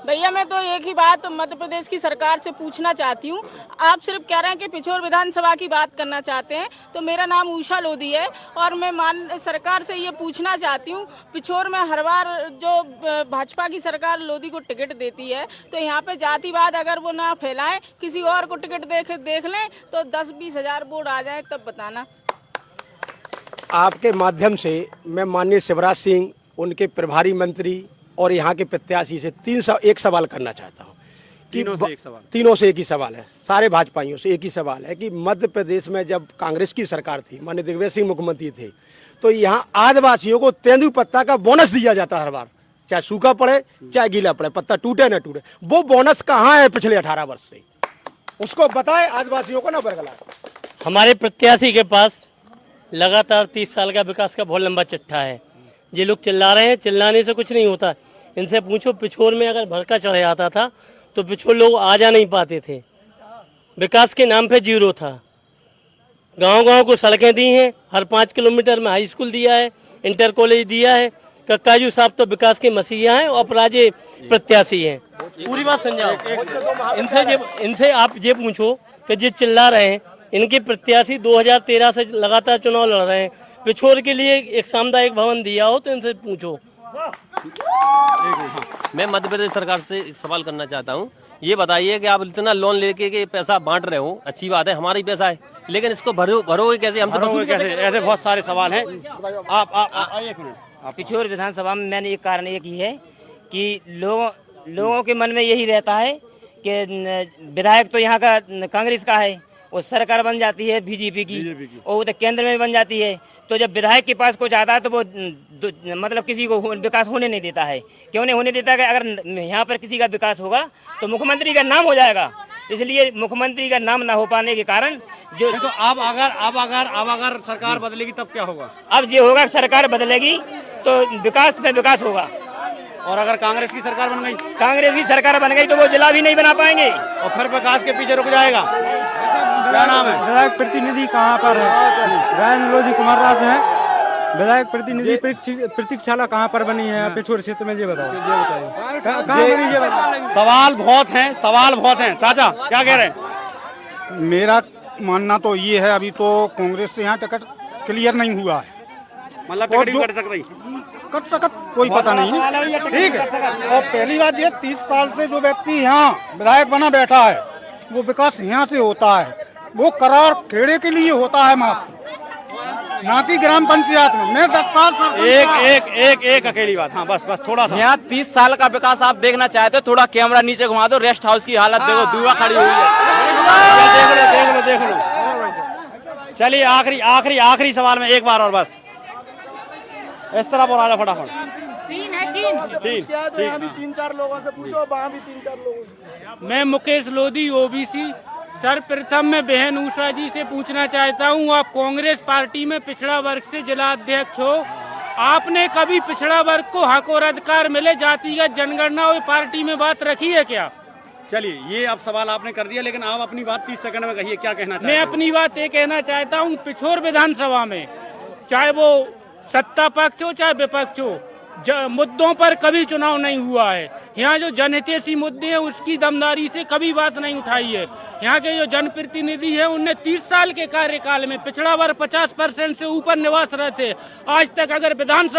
S11: भैया मैं तो एक ही बात मध्य प्रदेश की सरकार से पूछना चाहती हूँ। आप सिर्फ कह रहे हैं कि पिछोर विधानसभा की बात करना चाहते हैं, तो मेरा नाम उषा लोधी है और मैं सरकार से ये पूछना चाहती हूँ, पिछोर में हर बार जो भाजपा की सरकार लोधी को टिकट देती है, तो यहाँ पे जातिवाद अगर वो ना फैलाएं, किसी और को टिकट देख लें तो 10-20 हजार वोट आ जाए, तब बताना।
S18: आपके माध्यम से मैं माननीय शिवराज सिंह, उनके प्रभारी मंत्री और यहाँ के प्रत्याशी से एक सवाल करना चाहता हूँ कि तीनों से एक ही सवाल है, सारे भाजपाइयों से एक ही सवाल है कि मध्य प्रदेश में जब कांग्रेस की सरकार थी, माननीय दिग्विजय सिंह मुख्यमंत्री थे, तो यहाँ आदिवासियों को तेंदुपत्ता का बोनस दिया जाता हर बार, चाहे सूखा पड़े चाहे गीला पड़े, पत्ता टूटे न टूटे। वो बोनस कहाँ है पिछले 18 वर्ष से, उसको बताए आदिवासियों को ना बरगलाए।
S13: हमारे प्रत्याशी के पास लगातार 30 साल का विकास का बहुत लंबा चिट्ठा है। ये लोग चिल्ला रहे हैं, चिल्लाने से कुछ नहीं होता। इनसे पूछो, पिछोर में अगर भड़का चढ़ जाता था तो पिछोर लोग आ जा नहीं पाते थे। विकास के नाम पे जीरो था। गांव-गांव को सड़कें दी हैं, हर 5 किलोमीटर में हाई स्कूल दिया है, इंटर कॉलेज दिया है। कक्काजू साहब तो विकास के मसीहा हैं और पराजय प्रत्याशी हैं। पूरी बात समझाओ। इनसे आप ये पूछो कि ये चिल्ला रहे हैं, इनके प्रत्याशी 2013 से लगातार चुनाव लड़ रहे हैं। पिछोर के लिए एक सामुदायिक भवन दिया हो तो इनसे पूछो।
S17: मैं मध्य प्रदेश सरकार से एक सवाल करना चाहता हूँ। ये बताइए कि आप इतना लोन लेके के पैसा बांट रहे हो, अच्छी बात है, हमारा ही पैसा है, लेकिन इसको भरोगे कैसे? हमसे वसूल कैसे?
S1: ऐसे बहुत सारे सवाल हैं। आप एक मिनट।
S8: पिछोर विधानसभा में मैंने एक कारण एक ही है कि लोगों के मन में यही रहता है कि विधायक तो यहाँ का कांग्रेस का है, वो सरकार बन जाती है बीजेपी की और वो तो केंद्र में बन जाती है, तो जब विधायक के पास कुछ आता है तो वो मतलब किसी को विकास होने नहीं देता है। क्यों नहीं होने देता? कि अगर यहाँ पर किसी का विकास होगा तो मुख्यमंत्री का नाम हो जाएगा, इसलिए मुख्यमंत्री का नाम ना हो पाने के कारण जो
S1: तो अब अगर सरकार बदलेगी तब क्या होगा?
S8: अब ये होगा, सरकार बदलेगी तो विकास पे विकास होगा।
S1: और अगर कांग्रेस की सरकार बन गई,
S8: कांग्रेस की सरकार बन गई तो वो जिला भी नहीं बना पाएंगे
S1: और फिर विकास के पीछे रुक जाएगा। क्या नाम है?
S24: विधायक प्रतिनिधि कहाँ पर है? रायन लोधी कुमार राज है। विधायक प्रतिनिधि प्रतीक्षाला कहाँ पर बनी है पिछोर क्षेत्र में? ये बताओ, कहाँ बनी ये बताओ।
S1: सवाल बहुत हैं। चाचा क्या कह रहे हैं?
S25: मेरा मानना तो ये है, अभी तो कांग्रेस से यहाँ टिकट क्लियर नहीं हुआ है,
S1: मतलब टिकट भी
S25: कट सकता कोई पता नहीं है, ठीक है। और पहली बात ये 30 साल से जो व्यक्ति यहाँ विधायक बना बैठा है, वो विकास यहाँ से होता है, वो करार खेड़े के लिए होता है मात्र, ना कि ग्राम पंचायत में। मैं 10 साल
S1: एक अकेली बात। हाँ बस थोड़ा सा।
S22: यहाँ 30 साल का विकास आप देखना चाहते हो, थोड़ा कैमरा नीचे घुमा दो, रेस्ट हाउस की हालत देखो, दुआ खड़ी हुई है।
S1: देख लो। चलिए आखिरी सवाल में एक बार और बस इस तरह बोला जा फटाफट।
S21: तीन चार लोगों से पूछो, वहाँ भी 3-4 लोगों से।
S26: मैं मुकेश लोधी ओबीसी। सर्वप्रथम मैं बहन उषा जी से पूछना चाहता हूँ, आप कांग्रेस पार्टी में पिछड़ा वर्ग से जिला अध्यक्ष हो, आपने कभी पिछड़ा वर्ग को हक और अधिकार मिले, जातिगत जनगणना और पार्टी में बात रखी है क्या?
S1: चलिए ये अब सवाल आपने कर दिया, लेकिन आप अपनी बात 30 सेकंड में कहिए, क्या कहना चाहते हैं?
S26: मैं अपनी बात ये कहना चाहता हूँ, पिछोर विधानसभा में चाहे वो सत्ता पक्ष हो चाहे विपक्ष हो, मुद्दों पर कभी चुनाव नहीं हुआ है। यहाँ जो जनहितैषी मुद्दे हैं उसकी दमदारी से कभी बात नहीं उठाई है। यहाँ के जो जनप्रतिनिधि हैं उनने 30 साल के कार्यकाल में पिछड़ा वर्ग 50% से ऊपर निवास रहे थे। आज तक अगर विधानसभा